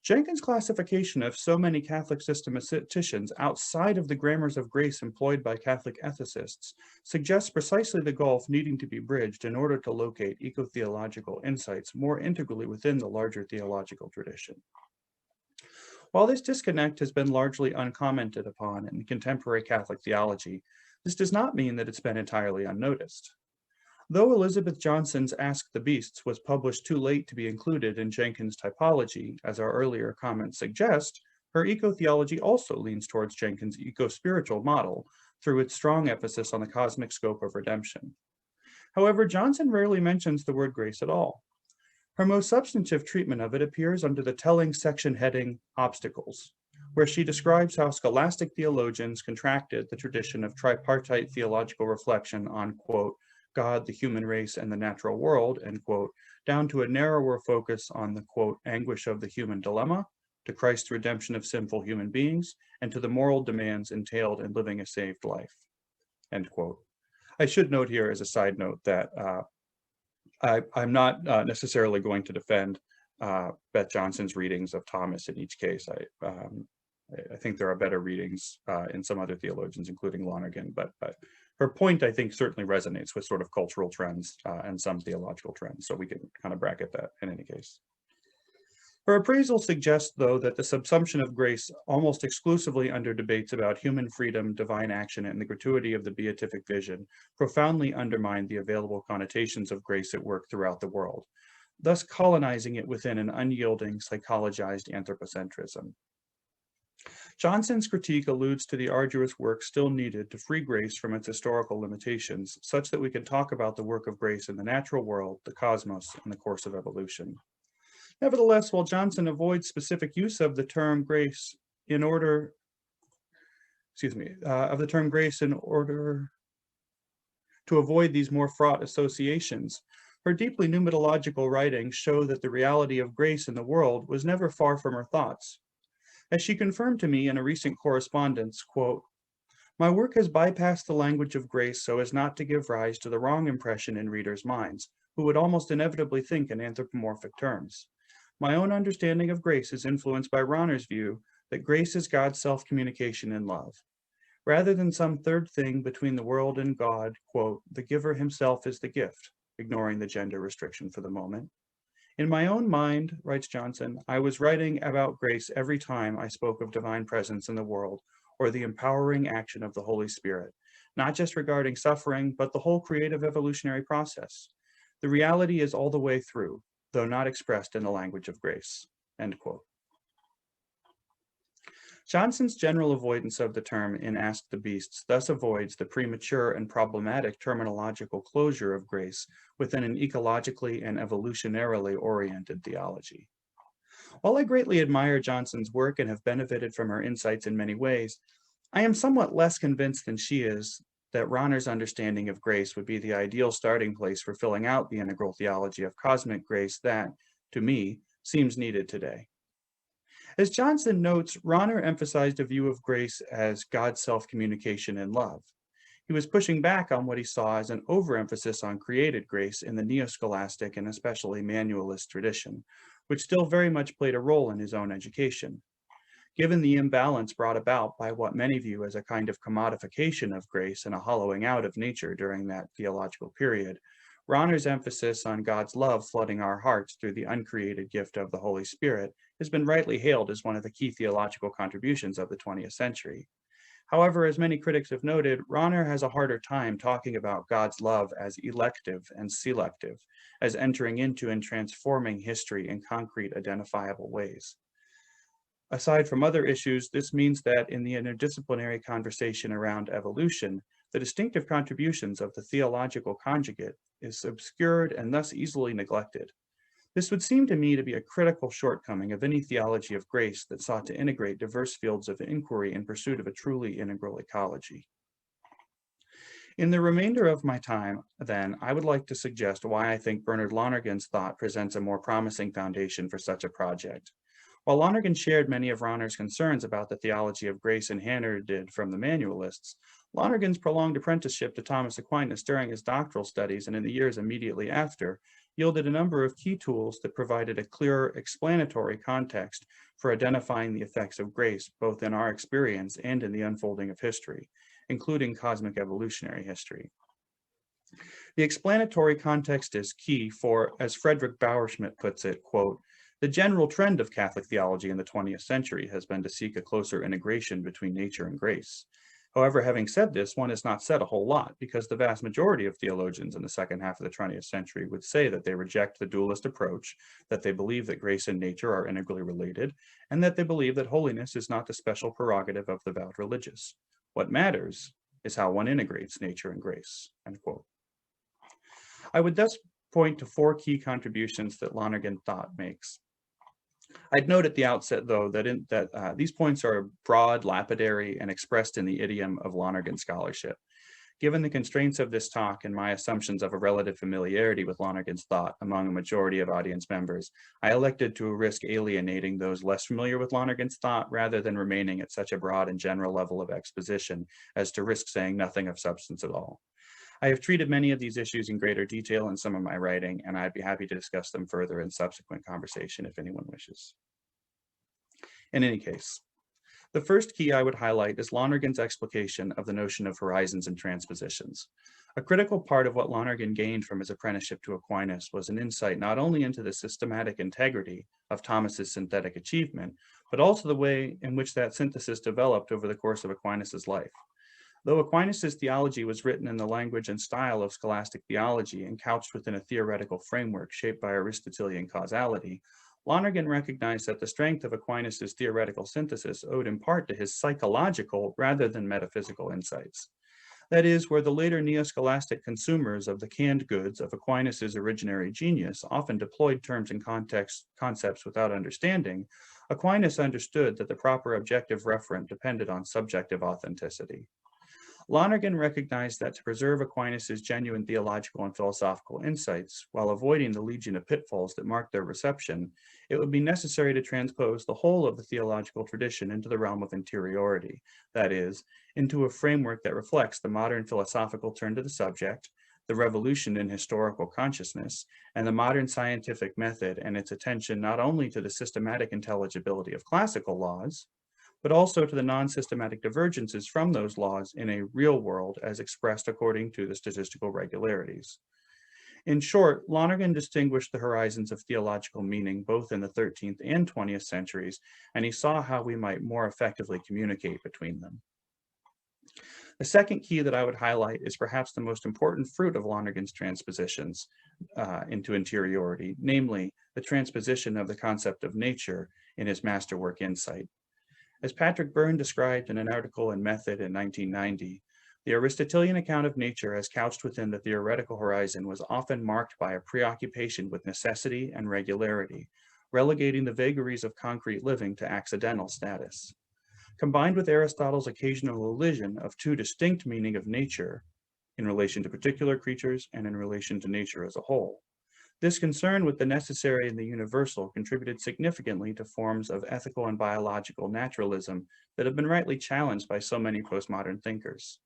Jenkins' classification of so many Catholic systematicians outside of the grammars of grace employed by Catholic ethicists suggests precisely the gulf needing to be bridged in order to locate eco-theological insights more integrally within the larger theological tradition. While this disconnect has been largely uncommented upon in contemporary Catholic theology, this does not mean that it's been entirely unnoticed. Though Elizabeth Johnson's Ask the Beasts was published too late to be included in Jenkins' typology, as our earlier comments suggest, her eco-theology also leans towards Jenkins' eco-spiritual model through its strong emphasis on the cosmic scope of redemption. However, Johnson rarely mentions the word grace at all. Her most substantive treatment of it appears under the telling section heading Obstacles, where she describes how scholastic theologians contracted the tradition of tripartite theological reflection on, quote, God, the human race, and the natural world, end quote, down to a narrower focus on the, quote, anguish of the human dilemma, to Christ's redemption of sinful human beings, and to the moral demands entailed in living a saved life, end quote. I should note here as a side note that I'm not necessarily going to defend Beth Johnson's readings of Thomas in each case. I think there are better readings in some other theologians, including Lonergan, but her point, I think, certainly resonates with sort of cultural trends and some theological trends, so we can kind of bracket that in any case. Her appraisal suggests, though, that the subsumption of grace almost exclusively under debates about human freedom, divine action, and the gratuity of the beatific vision profoundly undermine the available connotations of grace at work throughout the world, thus colonizing it within an unyielding, psychologized anthropocentrism. Johnson's critique alludes to the arduous work still needed to free grace from its historical limitations, such that we can talk about the work of grace in the natural world, the cosmos, and the course of evolution. Nevertheless, while Johnson avoids specific use of the term grace in order, to avoid these more fraught associations, her deeply pneumatological writings show that the reality of grace in the world was never far from her thoughts. As she confirmed to me in a recent correspondence, quote, my work has bypassed the language of grace so as not to give rise to the wrong impression in readers' minds, who would almost inevitably think in anthropomorphic terms. My own understanding of grace is influenced by Rahner's view that grace is God's self-communication in love. Rather than some third thing between the world and God, quote, the giver himself is the gift, ignoring the gender restriction for the moment. In my own mind, writes Johnson, I was writing about grace every time I spoke of divine presence in the world or the empowering action of the Holy Spirit, not just regarding suffering, but the whole creative evolutionary process. The reality is all the way through, though not expressed in the language of grace, end quote. Johnson's general avoidance of the term in Ask the Beasts thus avoids the premature and problematic terminological closure of grace within an ecologically and evolutionarily oriented theology. While I greatly admire Johnson's work and have benefited from her insights in many ways, I am somewhat less convinced than she is that Rahner's understanding of grace would be the ideal starting place for filling out the integral theology of cosmic grace that, to me, seems needed today. As Johnson notes, Rahner emphasized a view of grace as God's self-communication in love. He was pushing back on what he saw as an overemphasis on created grace in the neo-scholastic and especially manualist tradition, which still very much played a role in his own education. Given the imbalance brought about by what many view as a kind of commodification of grace and a hollowing out of nature during that theological period, Rahner's emphasis on God's love flooding our hearts through the uncreated gift of the Holy Spirit has been rightly hailed as one of the key theological contributions of the 20th century. However, as many critics have noted, Rahner has a harder time talking about God's love as elective and selective, as entering into and transforming history in concrete, identifiable ways. Aside from other issues, this means that in the interdisciplinary conversation around evolution, the distinctive contributions of the theological conjugate is obscured and thus easily neglected. This would seem to me to be a critical shortcoming of any theology of grace that sought to integrate diverse fields of inquiry in pursuit of a truly integral ecology. In the remainder of my time, then, I would like to suggest why I think Bernard Lonergan's thought presents a more promising foundation for such a project. While Lonergan shared many of Rahner's concerns about the theology of grace inherited from the manualists, Lonergan's prolonged apprenticeship to Thomas Aquinas during his doctoral studies and in the years immediately after yielded a number of key tools that provided a clearer explanatory context for identifying the effects of grace both in our experience and in the unfolding of history, including cosmic evolutionary history. The explanatory context is key for, as Frederick Bauerschmidt puts it, quote, the general trend of Catholic theology in the 20th century has been to seek a closer integration between nature and grace. However, having said this, one has not said a whole lot because the vast majority of theologians in the second half of the 20th century would say that they reject the dualist approach, that they believe that grace and nature are integrally related, and that they believe that holiness is not the special prerogative of the vowed religious. What matters is how one integrates nature and grace, end quote. I would thus point to four key contributions that Lonergan thought makes. I'd note at the outset, though, that these points are broad, lapidary, and expressed in the idiom of Lonergan scholarship. Given the constraints of this talk and my assumptions of a relative familiarity with Lonergan's thought among a majority of audience members, I elected to risk alienating those less familiar with Lonergan's thought rather than remaining at such a broad and general level of exposition as to risk saying nothing of substance at all. I have treated many of these issues in greater detail in some of my writing, and I'd be happy to discuss them further in subsequent conversation if anyone wishes. In any case, the first key I would highlight is Lonergan's explication of the notion of horizons and transpositions. A critical part of what Lonergan gained from his apprenticeship to Aquinas was an insight not only into the systematic integrity of Thomas's synthetic achievement, but also the way in which that synthesis developed over the course of Aquinas's life. Though Aquinas' theology was written in the language and style of scholastic theology and couched within a theoretical framework shaped by Aristotelian causality, Lonergan recognized that the strength of Aquinas' theoretical synthesis owed in part to his psychological rather than metaphysical insights. That is, where the later neo-scholastic consumers of the canned goods of Aquinas' originary genius often deployed terms and concepts without understanding, Aquinas understood that the proper objective referent depended on subjective authenticity. Lonergan recognized that to preserve Aquinas' genuine theological and philosophical insights, while avoiding the legion of pitfalls that marked their reception, it would be necessary to transpose the whole of the theological tradition into the realm of interiority, that is, into a framework that reflects the modern philosophical turn to the subject, the revolution in historical consciousness, and the modern scientific method and its attention not only to the systematic intelligibility of classical laws, but also to the non-systematic divergences from those laws in a real world as expressed according to the statistical regularities. In short, Lonergan distinguished the horizons of theological meaning both in the 13th and 20th centuries, and he saw how we might more effectively communicate between them. The second key that I would highlight is perhaps the most important fruit of Lonergan's transpositions into interiority, namely the transposition of the concept of nature in his masterwork Insight. As Patrick Byrne described in an article in Method in 1990, the Aristotelian account of nature as couched within the theoretical horizon was often marked by a preoccupation with necessity and regularity, relegating the vagaries of concrete living to accidental status. Combined with Aristotle's occasional elision of two distinct meanings of nature in relation to particular creatures and in relation to nature as a whole, this concern with the necessary and the universal contributed significantly to forms of ethical and biological naturalism that have been rightly challenged by so many postmodern thinkers.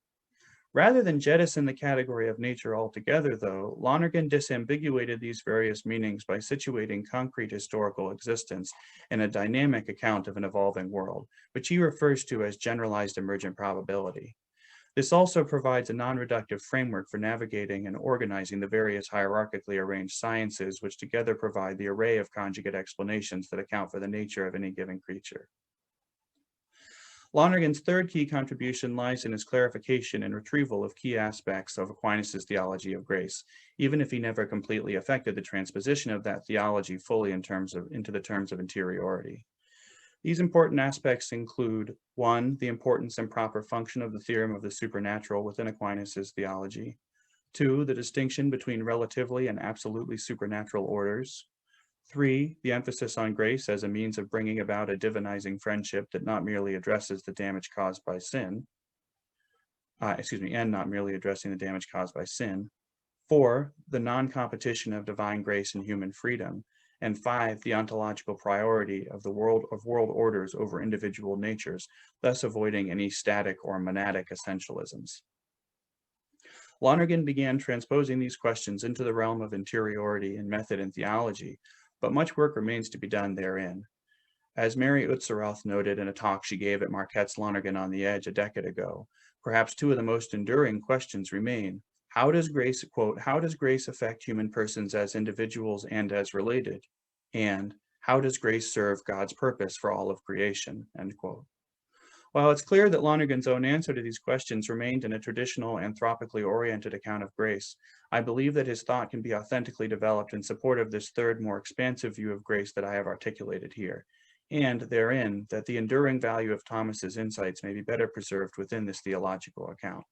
Rather than jettison the category of nature altogether, though, Lonergan disambiguated these various meanings by situating concrete historical existence in a dynamic account of an evolving world, which he refers to as generalized emergent probability. This also provides a non-reductive framework for navigating and organizing the various hierarchically arranged sciences, which together provide the array of conjugate explanations that account for the nature of any given creature. Lonergan's third key contribution lies in his clarification and retrieval of key aspects of Aquinas' theology of grace, even if he never completely effected the transposition of that theology fully into the terms of interiority. These important aspects include, 1, the importance and proper function of the theorem of the supernatural within Aquinas' theology, 2, the distinction between relatively and absolutely supernatural orders, 3, the emphasis on grace as a means of bringing about a divinizing friendship that not merely addresses the damage caused by sin, and not merely addressing the damage caused by sin, 4, the non-competition of divine grace and human freedom, and 5, the ontological priority of world orders over individual natures, thus avoiding any static or monadic essentialisms. Lonergan began transposing these questions into the realm of interiority in method and theology, but much work remains to be done therein. As Mary Utzeroth noted in a talk she gave at Marquette's Lonergan on the Edge a decade ago, perhaps two of the most enduring questions remain. How does grace, quote, how does grace affect human persons as individuals and as related? And how does grace serve God's purpose for all of creation, end quote. While it's clear that Lonergan's own answer to these questions remained in a traditional anthropically oriented account of grace, I believe that his thought can be authentically developed in support of this third, more expansive view of grace that I have articulated here, and therein that the enduring value of Thomas's insights may be better preserved within this theological account.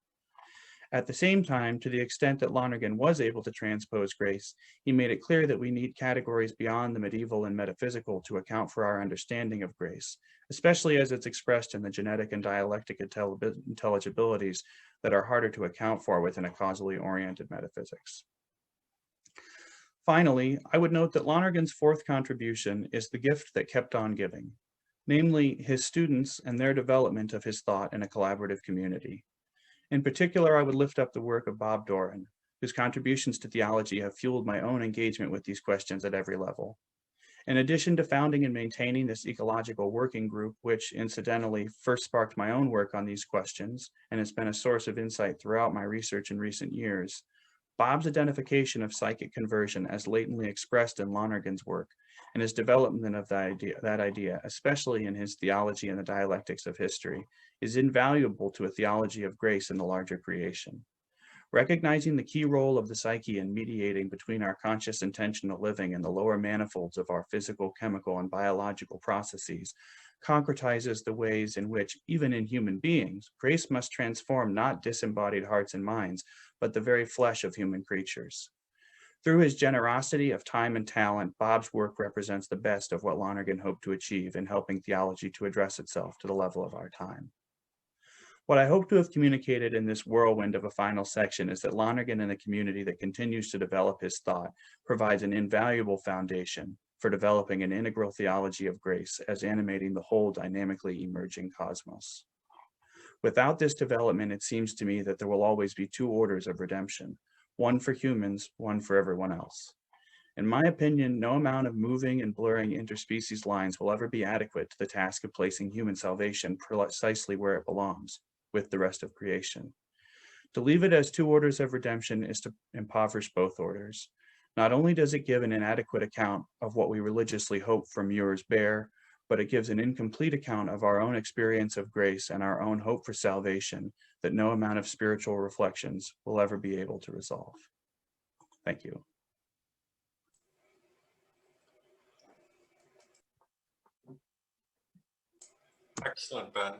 At the same time, to the extent that Lonergan was able to transpose grace, he made it clear that we need categories beyond the medieval and metaphysical to account for our understanding of grace, especially as it's expressed in the genetic and dialectic intelligibilities that are harder to account for within a causally oriented metaphysics. Finally, I would note that Lonergan's fourth contribution is the gift that kept on giving, namely his students and their development of his thought in a collaborative community. In particular, I would lift up the work of Bob Doran, whose contributions to theology have fueled my own engagement with these questions at every level. In addition to founding and maintaining this ecological working group, which incidentally first sparked my own work on these questions and has been a source of insight throughout my research in recent years, Bob's identification of psychic conversion as latently expressed in Lonergan's work and his development of that idea, especially in his theology and the dialectics of history, is invaluable to a theology of grace in the larger creation. Recognizing the key role of the psyche in mediating between our conscious intentional living and the lower manifolds of our physical, chemical, and biological processes concretizes the ways in which, even in human beings, grace must transform not disembodied hearts and minds, but the very flesh of human creatures. Through his generosity of time and talent, Bob's work represents the best of what Lonergan hoped to achieve in helping theology to address itself to the level of our time. What I hope to have communicated in this whirlwind of a final section is that Lonergan and the community that continues to develop his thought provides an invaluable foundation for developing an integral theology of grace as animating the whole dynamically emerging cosmos. Without this development, it seems to me that there will always be two orders of redemption, one for humans, one for everyone else. In my opinion, no amount of moving and blurring interspecies lines will ever be adequate to the task of placing human salvation precisely where it belongs, with the rest of creation. To leave it as two orders of redemption is to impoverish both orders. Not only does it give an inadequate account of what we religiously hope from Muir's bear, but it gives an incomplete account of our own experience of grace and our own hope for salvation that no amount of spiritual reflections will ever be able to resolve. Thank you. Excellent, Ben.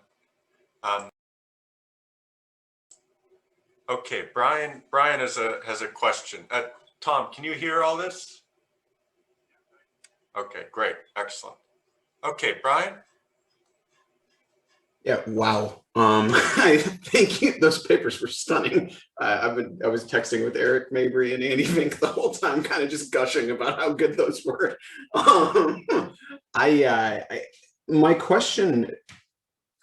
Okay, Brian has a question. Tom, can you hear all this? Okay, great, excellent. Okay, Brian. Yeah, wow. I think those papers were stunning. I was texting with Eric Mabry and Andy Vink the whole time, kind of just gushing about how good those were. My question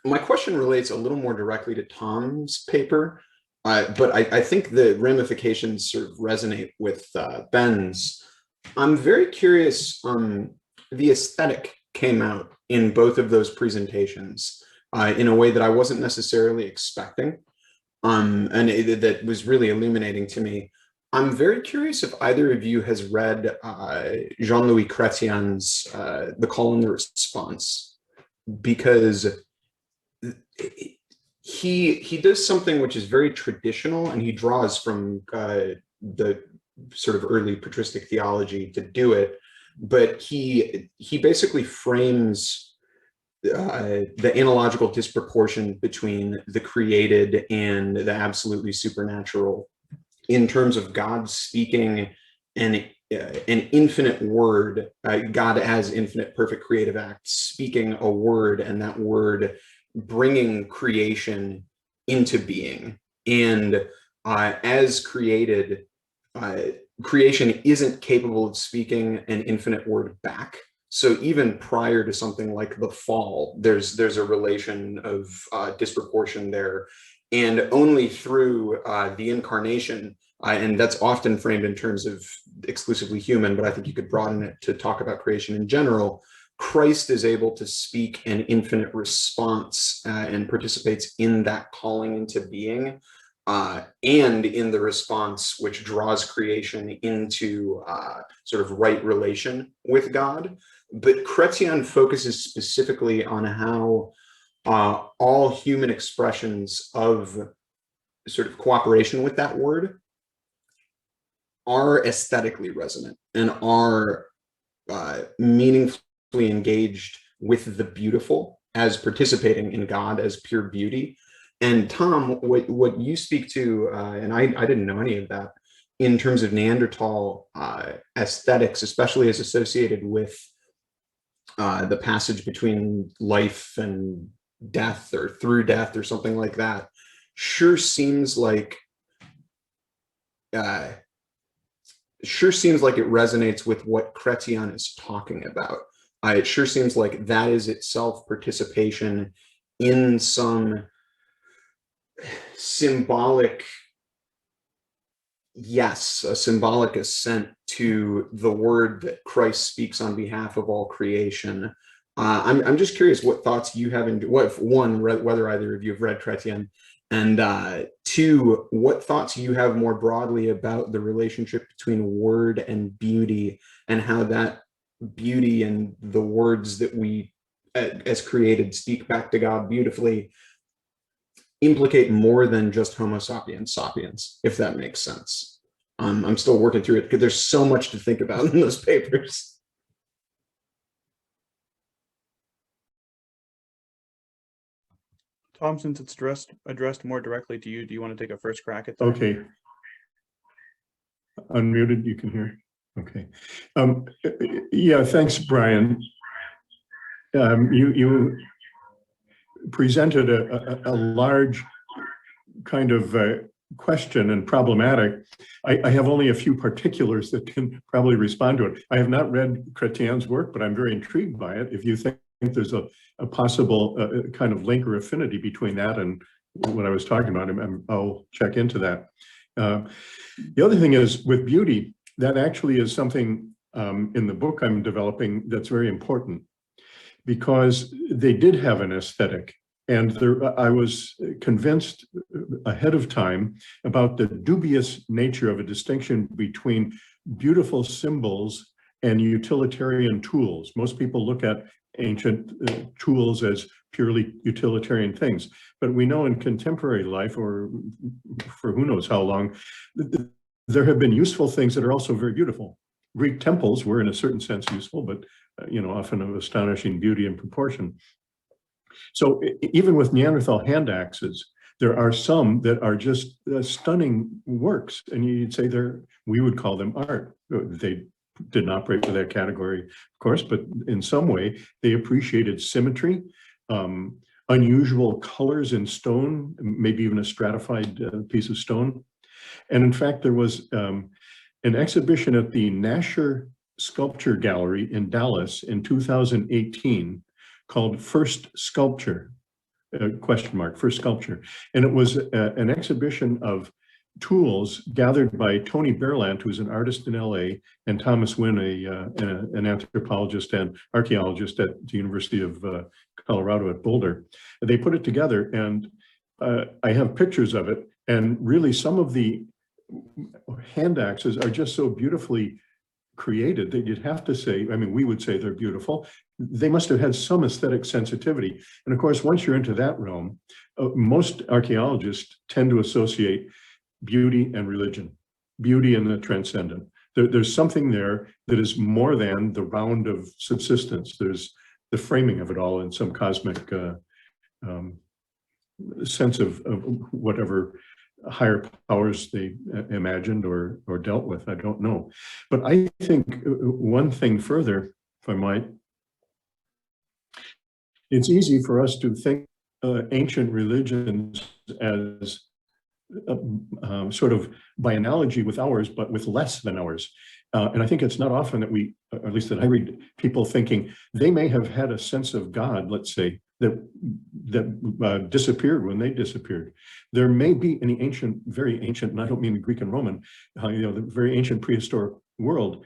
relates a little more directly to Tom's paper, but I think the ramifications sort of resonate with Ben's. I'm very curious. The aesthetic came out in both of those presentations in a way that I wasn't necessarily expecting, and that was really illuminating to me. I'm very curious if either of you has read Jean-Louis Chrétien's The Call and the Response, because he does something which is very traditional, and he draws from the sort of early patristic theology to do it, but he basically frames the analogical disproportion between the created and the absolutely supernatural in terms of God speaking an infinite word, God as infinite perfect creative act, speaking a word, and that word bringing creation into being. And as created, creation isn't capable of speaking an infinite word back. So even prior to something like the fall, there's a relation of disproportion there. And only through the incarnation, and that's often framed in terms of exclusively human, but I think you could broaden it to talk about creation in general, Christ is able to speak an infinite response and participates in that calling into being, and in the response which draws creation into sort of right relation with God. But Chrétien focuses specifically on how all human expressions of sort of cooperation with that word are aesthetically resonant and are meaningfully engaged with the beautiful as participating in God as pure beauty. And Tom, what you speak to, and I didn't know any of that, in terms of Neanderthal aesthetics, especially as associated with the passage between life and death or through death or something like that, sure seems like it resonates with what Chrétien is talking about. It sure seems like that is itself participation in some symbolic, yes, a symbolic assent to the word that Christ speaks on behalf of all creation. I'm just curious what thoughts you have, whether either of you have read Chrétien, and two, what thoughts you have more broadly about the relationship between word and beauty, and how that beauty and the words that we as created speak back to God beautifully implicate more than just Homo sapiens sapiens, if that makes sense. I'm still working through it because there's so much to think about in those papers. Tom, since it's addressed more directly to you, do you want to take a first crack at that? Okay. Unmuted, you can hear. Okay. Yeah, thanks, Brian. You presented a large kind of question and problematic. I have only a few particulars that can probably respond to it. I have not read Chrétien's work, but I'm very intrigued by it. If you think there's a possible kind of link or affinity between that and what I was talking about, I'll check into that. The other thing is with beauty, that actually is something in the book I'm developing that's very important, because they did have an aesthetic. And I was convinced ahead of time about the dubious nature of a distinction between beautiful symbols and utilitarian tools. Most people look at ancient tools as purely utilitarian things, but we know in contemporary life, or for who knows how long, there have been useful things that are also very beautiful. Greek temples were in a certain sense useful, but often of astonishing beauty and proportion. So even with Neanderthal hand axes, there are some that are just stunning works, and you'd say we would call them art. They didn't operate with that category, of course, but in some way they appreciated symmetry, unusual colors in stone, maybe even a stratified piece of stone. And in fact, there was an exhibition at the Nasher Sculpture Gallery in Dallas in 2018 called First Sculpture, First Sculpture. And it was an exhibition of tools gathered by Tony Berlant, who's an artist in LA, and Thomas Wynn, an anthropologist and archaeologist at the University of Colorado at Boulder. They put it together, and I have pictures of it. And really, some of the hand axes are just so beautifully created that you'd have to say, I mean, we would say they're beautiful. They must have had some aesthetic sensitivity. And of course, once you're into that realm, most archaeologists tend to associate beauty and religion, beauty and the transcendent. There's something there that is more than the round of subsistence. There's the framing of it all in some cosmic sense of whatever higher powers they imagined or dealt with. I don't know. But I think one thing further, if I might, it's easy for us to think ancient religions as sort of by analogy with ours, but with less than ours. And I think it's not often that we, or at least that I read people thinking they may have had a sense of God, let's say, that disappeared when they disappeared. There may be in the ancient, very ancient, and I don't mean the Greek and Roman, the very ancient prehistoric world,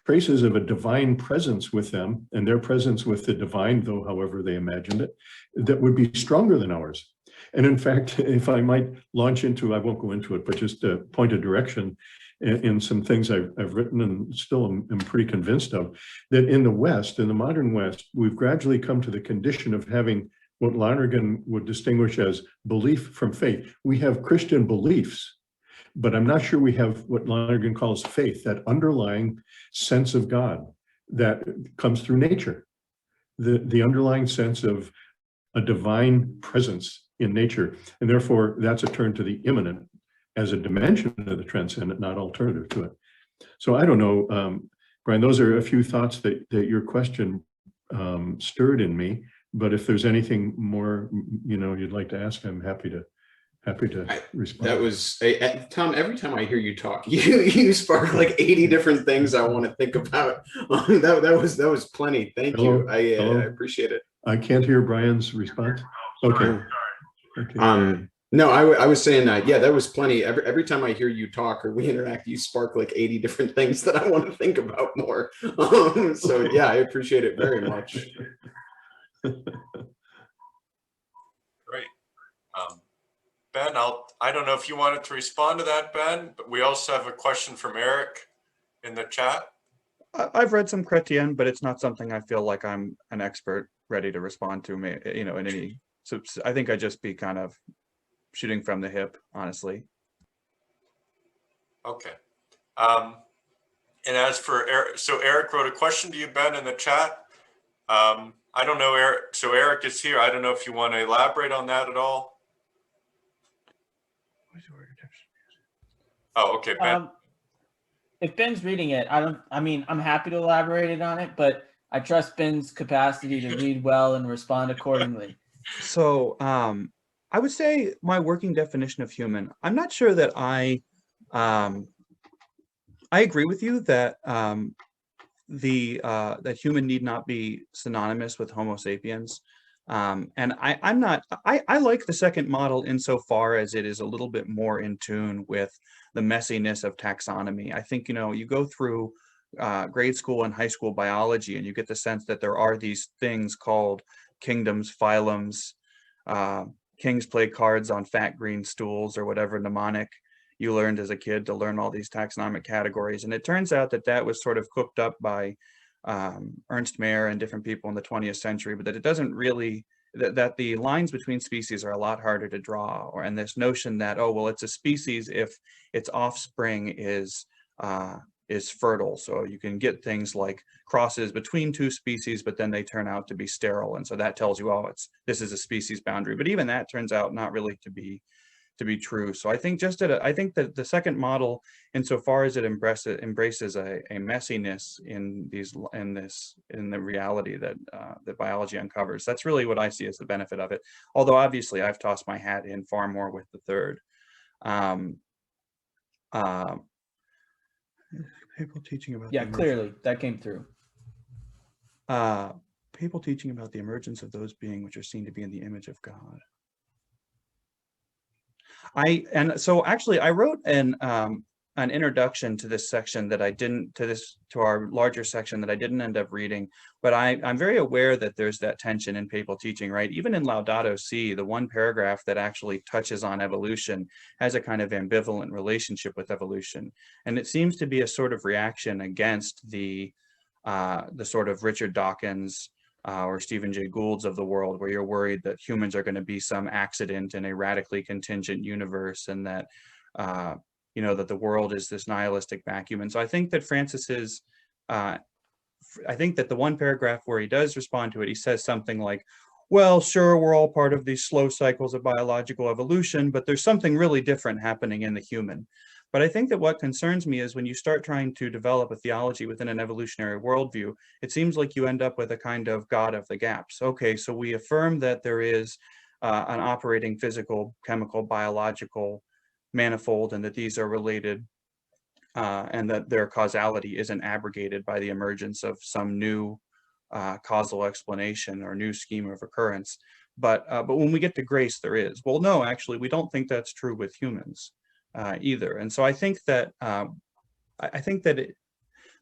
traces of a divine presence with them, and their presence with the divine, though however they imagined it, that would be stronger than ours. And in fact, if I might launch into, I won't go into it, but just a point of direction in some things I've written and still am pretty convinced of, that in the West, in the modern West, we've gradually come to the condition of having what Lonergan would distinguish as belief from faith. We have Christian beliefs, but I'm not sure we have what Lonergan calls faith, that underlying sense of God that comes through nature, the underlying sense of a divine presence in nature. And therefore, that's a turn to the immanent as a dimension of the transcendent, not alternative to it. So I don't know, Brian, those are a few thoughts that your question stirred in me. But if there's anything more, you'd like to ask, I'm happy to respond. That was Tom. Every time I hear you talk, you spark like 80 different things I want to think about. That was plenty. Thank you. I appreciate it. I can't hear Brian's response. Okay. Okay. No, I was saying that, yeah, that was plenty. Every time I hear you talk or we interact, you spark like 80 different things that I want to think about more. So yeah, I appreciate it very much. Great. Ben, I don't know if you wanted to respond to that, Ben, but we also have a question from Eric in the chat. I've read some Chrétien, but it's not something I feel like I'm an expert ready to respond to, in any, so I think I'd just be kind of shooting from the hip, honestly. Okay. And as for Eric, so Eric wrote a question to you, Ben, in the chat. I don't know, Eric. So Eric is here. I don't know if you want to elaborate on that at all. Oh, okay, Ben. If Ben's reading it, I'm happy to elaborate on it, but I trust Ben's capacity to read well and respond accordingly. So, I would say my working definition of human, I'm not sure that I agree with you that that human need not be synonymous with Homo sapiens. And I like the second model insofar as it is a little bit more in tune with the messiness of taxonomy. I think, you go through grade school and high school biology, and you get the sense that there are these things called kingdoms, phylums, kings play cards on fat green stools, or whatever mnemonic you learned as a kid to learn all these taxonomic categories. And it turns out that that was sort of cooked up by Ernst Mayr and different people in the 20th century, but that it doesn't really, that the lines between species are a lot harder to draw. And this notion that, oh, well, it's a species if its offspring is fertile. So you can get things like crosses between two species, but then they turn out to be sterile. And so that tells you, oh, this is a species boundary. But even that turns out not really to be true. So I think I think that the second model, insofar as it embraces a messiness in the reality that that biology uncovers, that's really what I see as the benefit of it. Although obviously I've tossed my hat in far more with the third. People teaching about clearly that came through. People teaching about the emergence of those beings which are seen to be in the image of God. So actually I wrote an introduction to this section that to our larger section that I didn't end up reading, but I'm very aware that there's that tension in papal teaching, right? Even in Laudato Si, the one paragraph that actually touches on evolution has a kind of ambivalent relationship with evolution. And it seems to be a sort of reaction against the sort of Richard Dawkins or Stephen Jay Gould's of the world, where you're worried that humans are going to be some accident in a radically contingent universe, and that that the world is this nihilistic vacuum. And so I think that Francis's, I think that the one paragraph where he does respond to it, he says something like, well, sure, we're all part of these slow cycles of biological evolution, but there's something really different happening in the human. But I think that what concerns me is when you start trying to develop a theology within an evolutionary worldview, it seems like you end up with a kind of God of the gaps. Okay, so we affirm that there is an operating physical, chemical, biological manifold, and that these are related, and that their causality isn't abrogated by the emergence of some new causal explanation or new scheme of occurrence. But when we get to grace, there is. Well, no, actually, we don't think that's true with humans either. And so I think that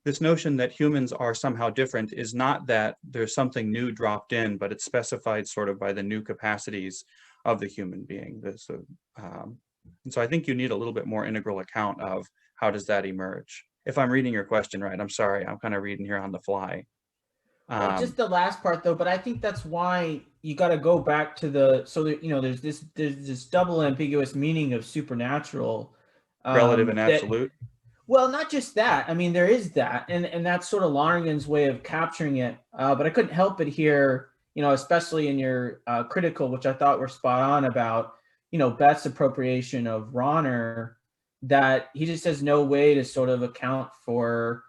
this notion that humans are somehow different is not that there's something new dropped in, but it's specified sort of by the new capacities of the human being. And so I think you need a little bit more integral account of how does that emerge. If I'm reading your question right, I'm sorry, I'm kind of reading here on the fly. Just the last part though, but I think that's why you got to go back to there's this double ambiguous meaning of supernatural, relative and absolute. Well, not just that. I mean, there is that, and that's sort of Lonergan's way of capturing it. But I couldn't help but hear, especially in your critical, which I thought were spot on about, Beth's appropriation of Ronner, that he just has no way to sort of account for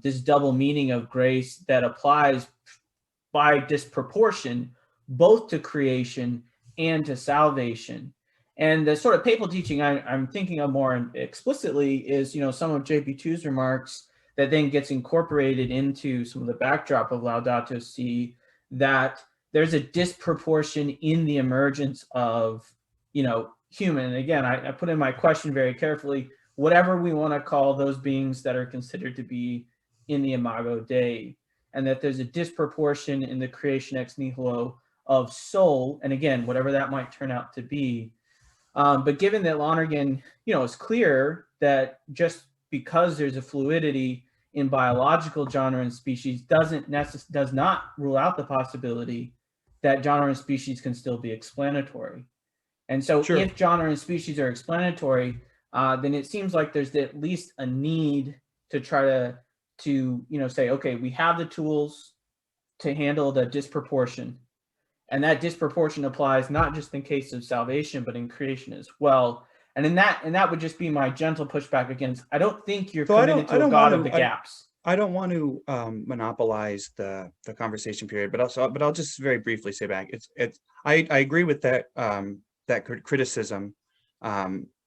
this double meaning of grace that applies by disproportion both to creation and to salvation. And the sort of papal teaching I'm thinking of more explicitly is, some of JP2's remarks that then gets incorporated into some of the backdrop of Laudato Si, that there's a disproportion in the emergence of, human. And again, I put in my question very carefully, whatever we want to call those beings that are considered to be in the Imago Dei, and that there's a disproportion in the creation ex nihilo of soul, and again, whatever that might turn out to be. But given that Lonergan, is clear that just because there's a fluidity in biological genre and species does not rule out the possibility that genre and species can still be explanatory. And so sure, if genre and species are explanatory, then it seems like there's at least a need to try to say, okay, we have the tools to handle the disproportion. And that disproportion applies not just in case of salvation, but in creation as well. And that would just be my gentle pushback against, I don't think you're committed to a God of the gaps. I don't want to monopolize the conversation period, but I'll just very briefly say back, I agree with that criticism,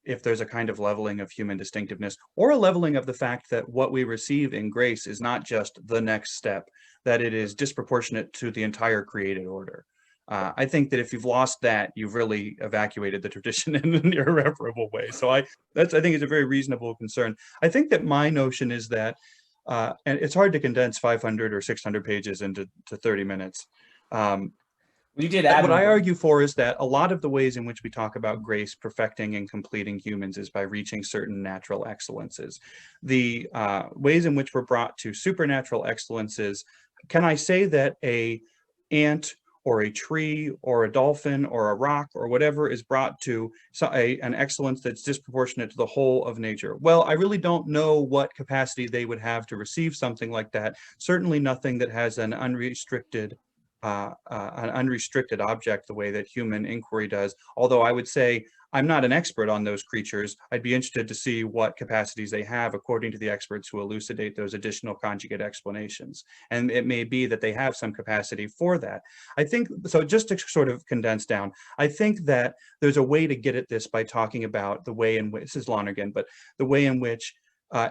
if there's a kind of leveling of human distinctiveness, or a leveling of the fact that what we receive in grace is not just the next step, that it is disproportionate to the entire created order. I think that if you've lost that, you've really evacuated the tradition in an irreparable way. So I think it's a very reasonable concern. I think that my notion is that, and it's hard to condense 500 or 600 pages into 30 minutes. You did What I admirably. argue for is that a lot of the ways in which we talk about grace perfecting and completing humans is by reaching certain natural excellences. The ways in which we're brought to supernatural excellences, can I say that a ant or a tree or a dolphin or a rock or whatever is brought to an excellence that's disproportionate to the whole of nature? Well, I really don't know what capacity they would have to receive something like that. Certainly nothing that has an unrestricted object the way that human inquiry does. Although I would say I'm not an expert on those creatures. I'd be interested to see what capacities they have according to the experts who elucidate those additional conjugate explanations. And it may be that they have some capacity for that. I think, so just to sort of condense down, I think that there's a way to get at this by talking about the way in which, this is Lonergan, but the way in which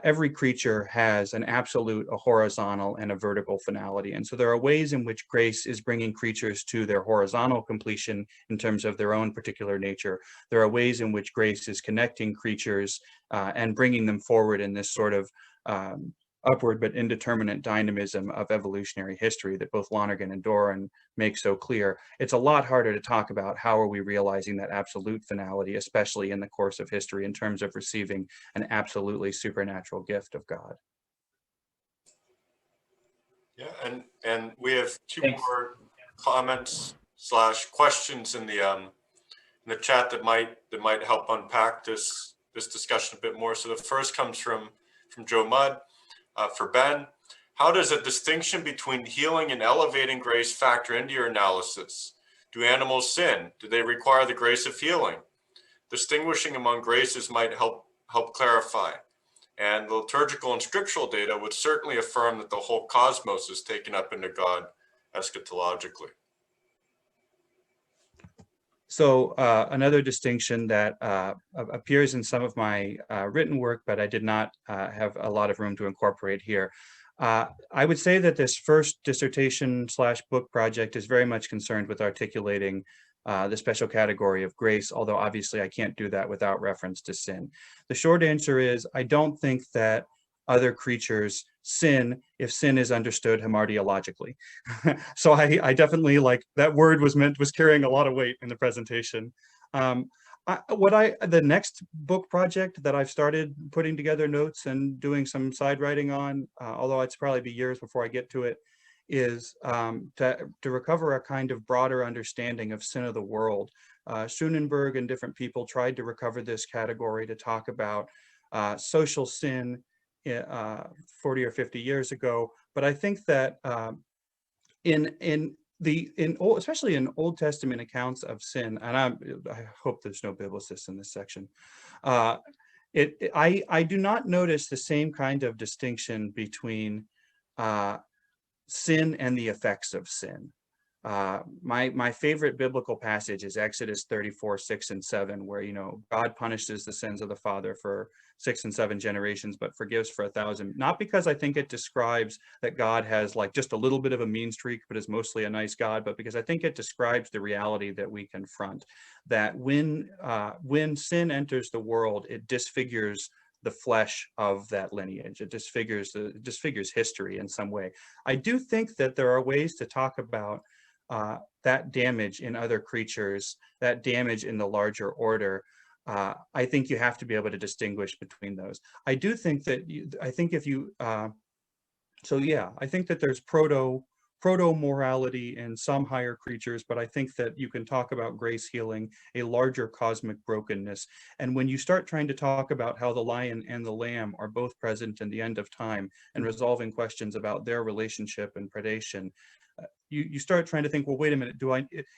every creature has an absolute, a horizontal, and a vertical finality. And so there are ways in which grace is bringing creatures to their horizontal completion in terms of their own particular nature. There are ways in which grace is connecting creatures and bringing them forward in this sort of upward but indeterminate dynamism of evolutionary history that both Lonergan and Doran make so clear. It's a lot harder to talk about how are we realizing that absolute finality, especially in the course of history, in terms of receiving an absolutely supernatural gift of God. Yeah, and we have two Thanks. more comments / questions in the chat that might help unpack this discussion a bit more. So the first comes from Joe Mudd. For Ben, how does a distinction between healing and elevating grace factor into your analysis? Do animals sin? Do they require the grace of healing? Distinguishing among graces might help clarify. And the liturgical and scriptural data would certainly affirm that the whole cosmos is taken up into God eschatologically. So another distinction that appears in some of my written work, but I did not have a lot of room to incorporate here. I would say that this first dissertation / book project is very much concerned with articulating the special category of grace, although obviously I can't do that without reference to sin. The short answer is I don't think that other creatures sin if sin is understood hamartiologically. So I definitely, like, that word was carrying a lot of weight in the presentation. The next book project that I've started putting together notes and doing some side writing on, although it's probably be years before I get to it, is to recover a kind of broader understanding of sin of the world. Schoenenberg and different people tried to recover this category to talk about social sin 40 or 50 years ago. But I think that especially in Old Testament accounts of sin, and I hope there's no biblicists in this section, I do not notice the same kind of distinction between sin and the effects of sin. My favorite biblical passage is Exodus 34:6-7, where, you know, God punishes the sins of the father for 6 and 7 generations, but forgives for 1,000. Not because I think it describes that God has like just a little bit of a mean streak, but is mostly a nice God, but because I think it describes the reality that we confront, that when sin enters the world, it disfigures the flesh of that lineage. It disfigures history in some way. I do think that there are ways to talk about that damage in other creatures, that damage in the larger order. I think you have to be able to distinguish between those. I do think that I think that there's proto-morality in some higher creatures, but I think that you can talk about grace healing a larger cosmic brokenness. And when you start trying to talk about how the lion and the lamb are both present in the end of time and resolving questions about their relationship and predation, you start trying to think, well, wait a minute,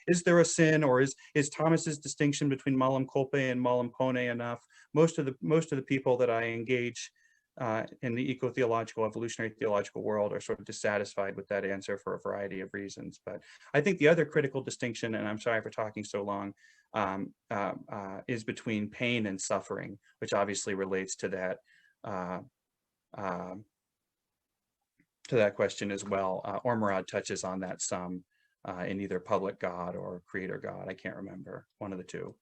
is there a sin, or is Thomas's distinction between malum culpae and malum pone enough? Most of the people that I engage in the ecotheological, evolutionary theological world are sort of dissatisfied with that answer for a variety of reasons. But I think the other critical distinction, and I'm sorry for talking so long, is between pain and suffering, which obviously relates to that question as well. Ormerod touches on that some. in either public God or creator God. I can't remember, one of the two.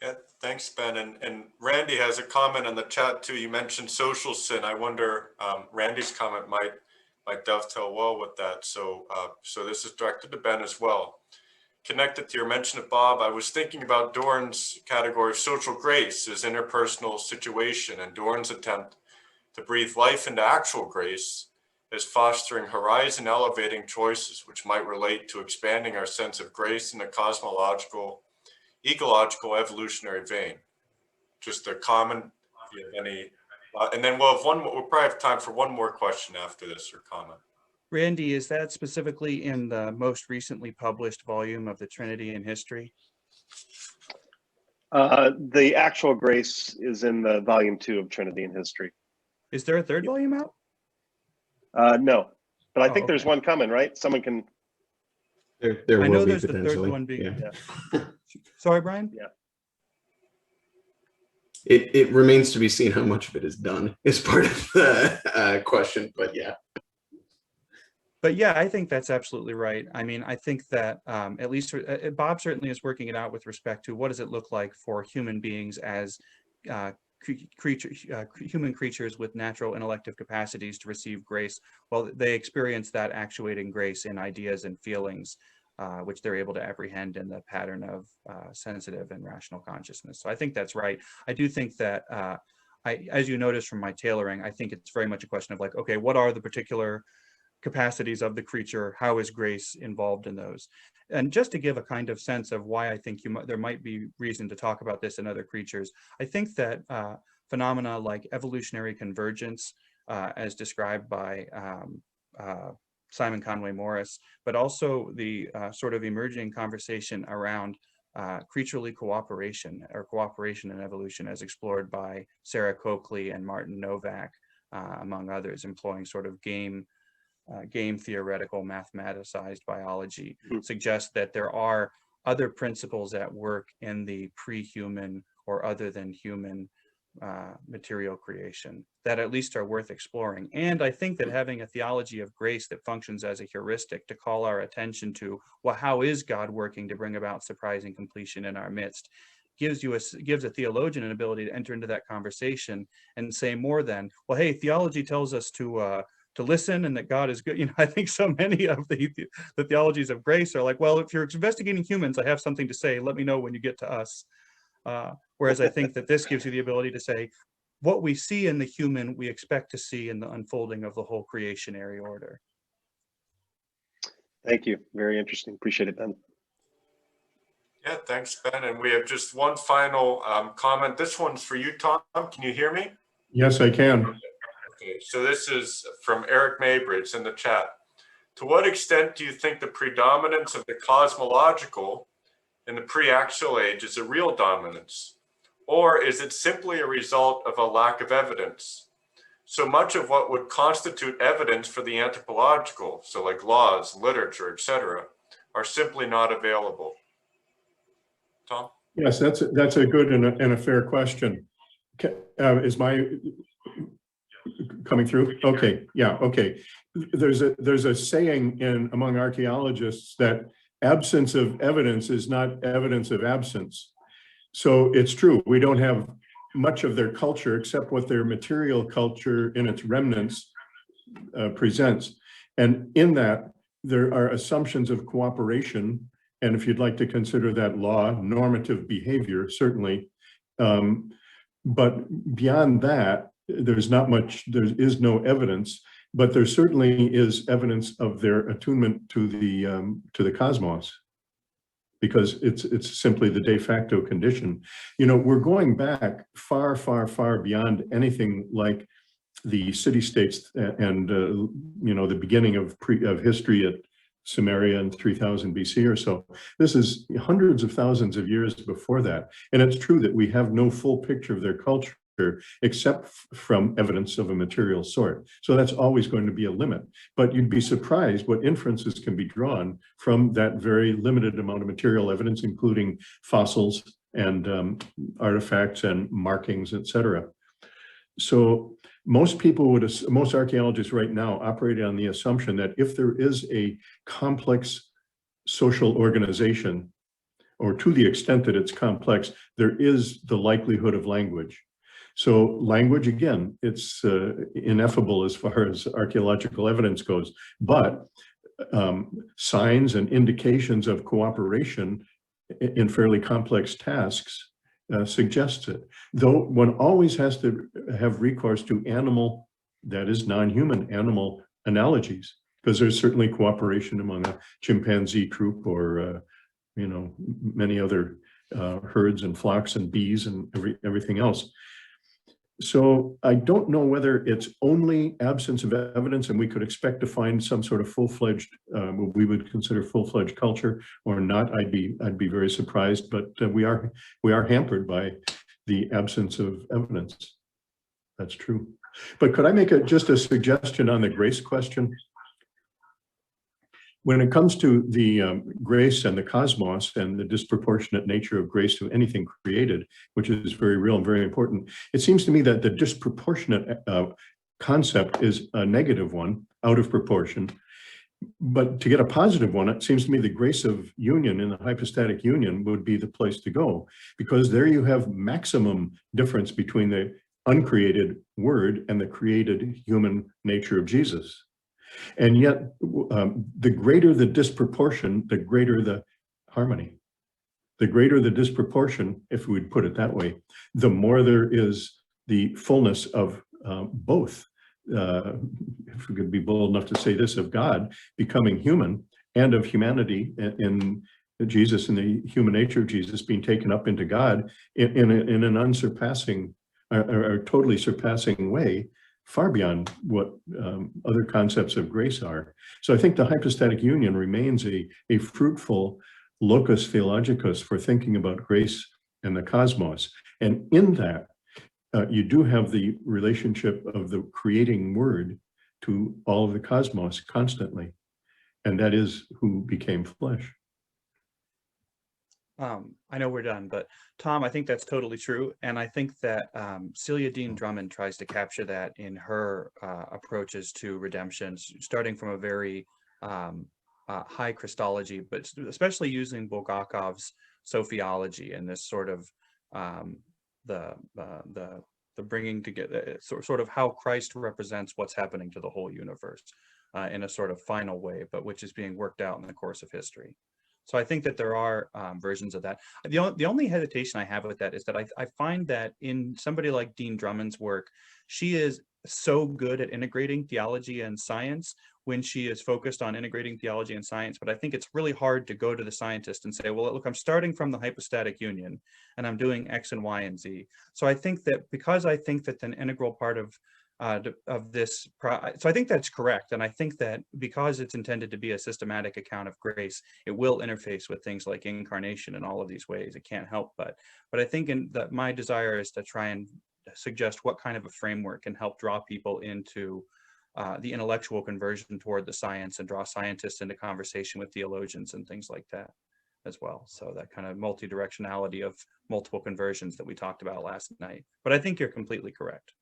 Yeah, thanks, Ben. And Randy has a comment in the chat too. You mentioned social sin. I wonder, Randy's comment might dovetail well with that. So, so this is directed to Ben as well. Connected to your mention of Bob, I was thinking about Doran's category of social grace as interpersonal situation, and Doran's attempt to breathe life into actual grace as fostering horizon elevating choices, which might relate to expanding our sense of grace in a cosmological, ecological, evolutionary vein. Just a comment, if you have any, and then we'll probably have time for one more question after this, or comment. Randy, is that specifically in the most recently published volume of the Trinity in History? The actual grace is in the volume 2 of Trinity in History. Is there a third volume out? No, but I think okay. there's one coming, right? Someone can. There I know will be there's the third potentially. one being. Yeah. Sorry, Brian? Yeah. It remains to be seen how much of it is done is part of the question, but yeah. But yeah, I think that's absolutely right. I mean, I think that at least Bob certainly is working it out with respect to what does it look like for human beings as human creatures with natural intellective capacities to receive grace. Well, they experience that actuating grace in ideas and feelings, which they're able to apprehend in the pattern of sensitive and rational consciousness. So I think that's right. I do think that, as you notice from my tailoring, I think it's very much a question of like, okay, what are the particular capacities of the creature? How is grace involved in those? And just to give a kind of sense of why I think there might be reason to talk about this in other creatures, I think that phenomena like evolutionary convergence, as described by Simon Conway Morris, but also the sort of emerging conversation around creaturely cooperation or cooperation in evolution as explored by Sarah Coakley and Martin Novak, among others, employing sort of game theoretical mathematicized biology, suggests that there are other principles at work in the pre-human or other than human material creation that at least are worth exploring. And I think that having a theology of grace that functions as a heuristic to call our attention to, well, how is God working to bring about surprising completion in our midst, gives a theologian an ability to enter into that conversation and say more than, well, hey, theology tells us to listen and that God is good. You know, I think so many of the theologies of grace are like, well, if you're investigating humans, I have something to say. Let me know when you get to us. Whereas I think that this gives you the ability to say, what we see in the human, we expect to see in the unfolding of the whole creationary order. Thank you. Very interesting. Appreciate it, Ben. Yeah, thanks, Ben. And we have just one final comment. This one's for you, Tom. Can you hear me? Yes, I can. Okay, so this is from Eric Maybridge in the chat. To what extent do you think the predominance of the cosmological in the pre-axial age is a real dominance? Or is it simply a result of a lack of evidence? So much of what would constitute evidence for the anthropological, so like laws, literature, etc., are simply not available. Tom? Yes, that's a good and a fair question. Is my coming through? Okay, yeah, okay. There's a saying among archaeologists that absence of evidence is not evidence of absence. So it's true, we don't have much of their culture except what their material culture in its remnants presents. And in that, there are assumptions of cooperation. And if you'd like to consider that law, normative behavior, certainly. But beyond that, there's not much, there is no evidence, but there certainly is evidence of their attunement to the cosmos, because it's simply the de facto condition. You know, we're going back far, far, far beyond anything like the city-states and you know, the beginning of history at Sumeria in 3000 BC or so. This is hundreds of thousands of years before that. And it's true that we have no full picture of their culture except from evidence of a material sort. So that's always going to be a limit. But you'd be surprised what inferences can be drawn from that very limited amount of material evidence, including fossils and artifacts and markings, etc. So most people would, most archaeologists right now operate on the assumption that if there is a complex social organization, or to the extent that it's complex, there is the likelihood of language. So language, again, it's ineffable as far as archaeological evidence goes, but signs and indications of cooperation in fairly complex tasks suggests it. Though one always has to have recourse to animal, that is non-human animal analogies, because there's certainly cooperation among a chimpanzee troop or you know, many other herds and flocks and bees and everything else. So I don't know whether it's only absence of evidence and we could expect to find some sort of full-fledged, what we would consider full-fledged culture or not. I'd be very surprised, but we are hampered by the absence of evidence. That's true. But could I make just a suggestion on the grace question? When it comes to the grace and the cosmos and the disproportionate nature of grace to anything created, which is very real and very important, it seems to me that the disproportionate concept is a negative one, out of proportion. But to get a positive one, it seems to me the grace of union in the hypostatic union would be the place to go, because there you have maximum difference between the uncreated word and the created human nature of Jesus. And yet, the greater the disproportion, the greater the harmony. The greater the disproportion, if we would put it that way, the more there is the fullness of both. If we could be bold enough to say this, of God becoming human and of humanity in Jesus and the human nature of Jesus being taken up into God in an unsurpassing or totally surpassing way, far beyond what other concepts of grace are. So I think the hypostatic union remains a fruitful locus theologicus for thinking about grace and the cosmos. And in that, you do have the relationship of the creating word to all of the cosmos constantly. And that is who became flesh. I know we're done, but Tom, I think that's totally true. And I think that Celia Dean Drummond tries to capture that in her approaches to redemption, starting from a very high Christology, but especially using Bulgakov's sophiology and this sort of the bringing together, sort of how Christ represents what's happening to the whole universe in a sort of final way, but which is being worked out in the course of history. So I think that there are versions of that. The only hesitation I have with that is that I find that in somebody like Dean Drummond's work, she is so good at integrating theology and science when she is focused on integrating theology and science. But I think it's really hard to go to the scientist and say, well, look, I'm starting from the hypostatic union and I'm doing X and Y and Z. So I think that because I think that an integral part of this, so I think that's correct. And I think that because it's intended to be a systematic account of grace, it will interface with things like incarnation in all of these ways. It can't help but I think that my desire is to try and suggest what kind of a framework can help draw people into the intellectual conversion toward the science and draw scientists into conversation with theologians and things like that as well. So that kind of multi-directionality of multiple conversions that we talked about last night. But I think you're completely correct.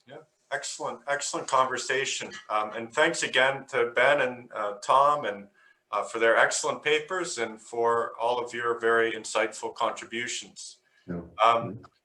Yeah, excellent conversation. And thanks again to Ben and Tom and for their excellent papers and for all of your very insightful contributions. Yeah.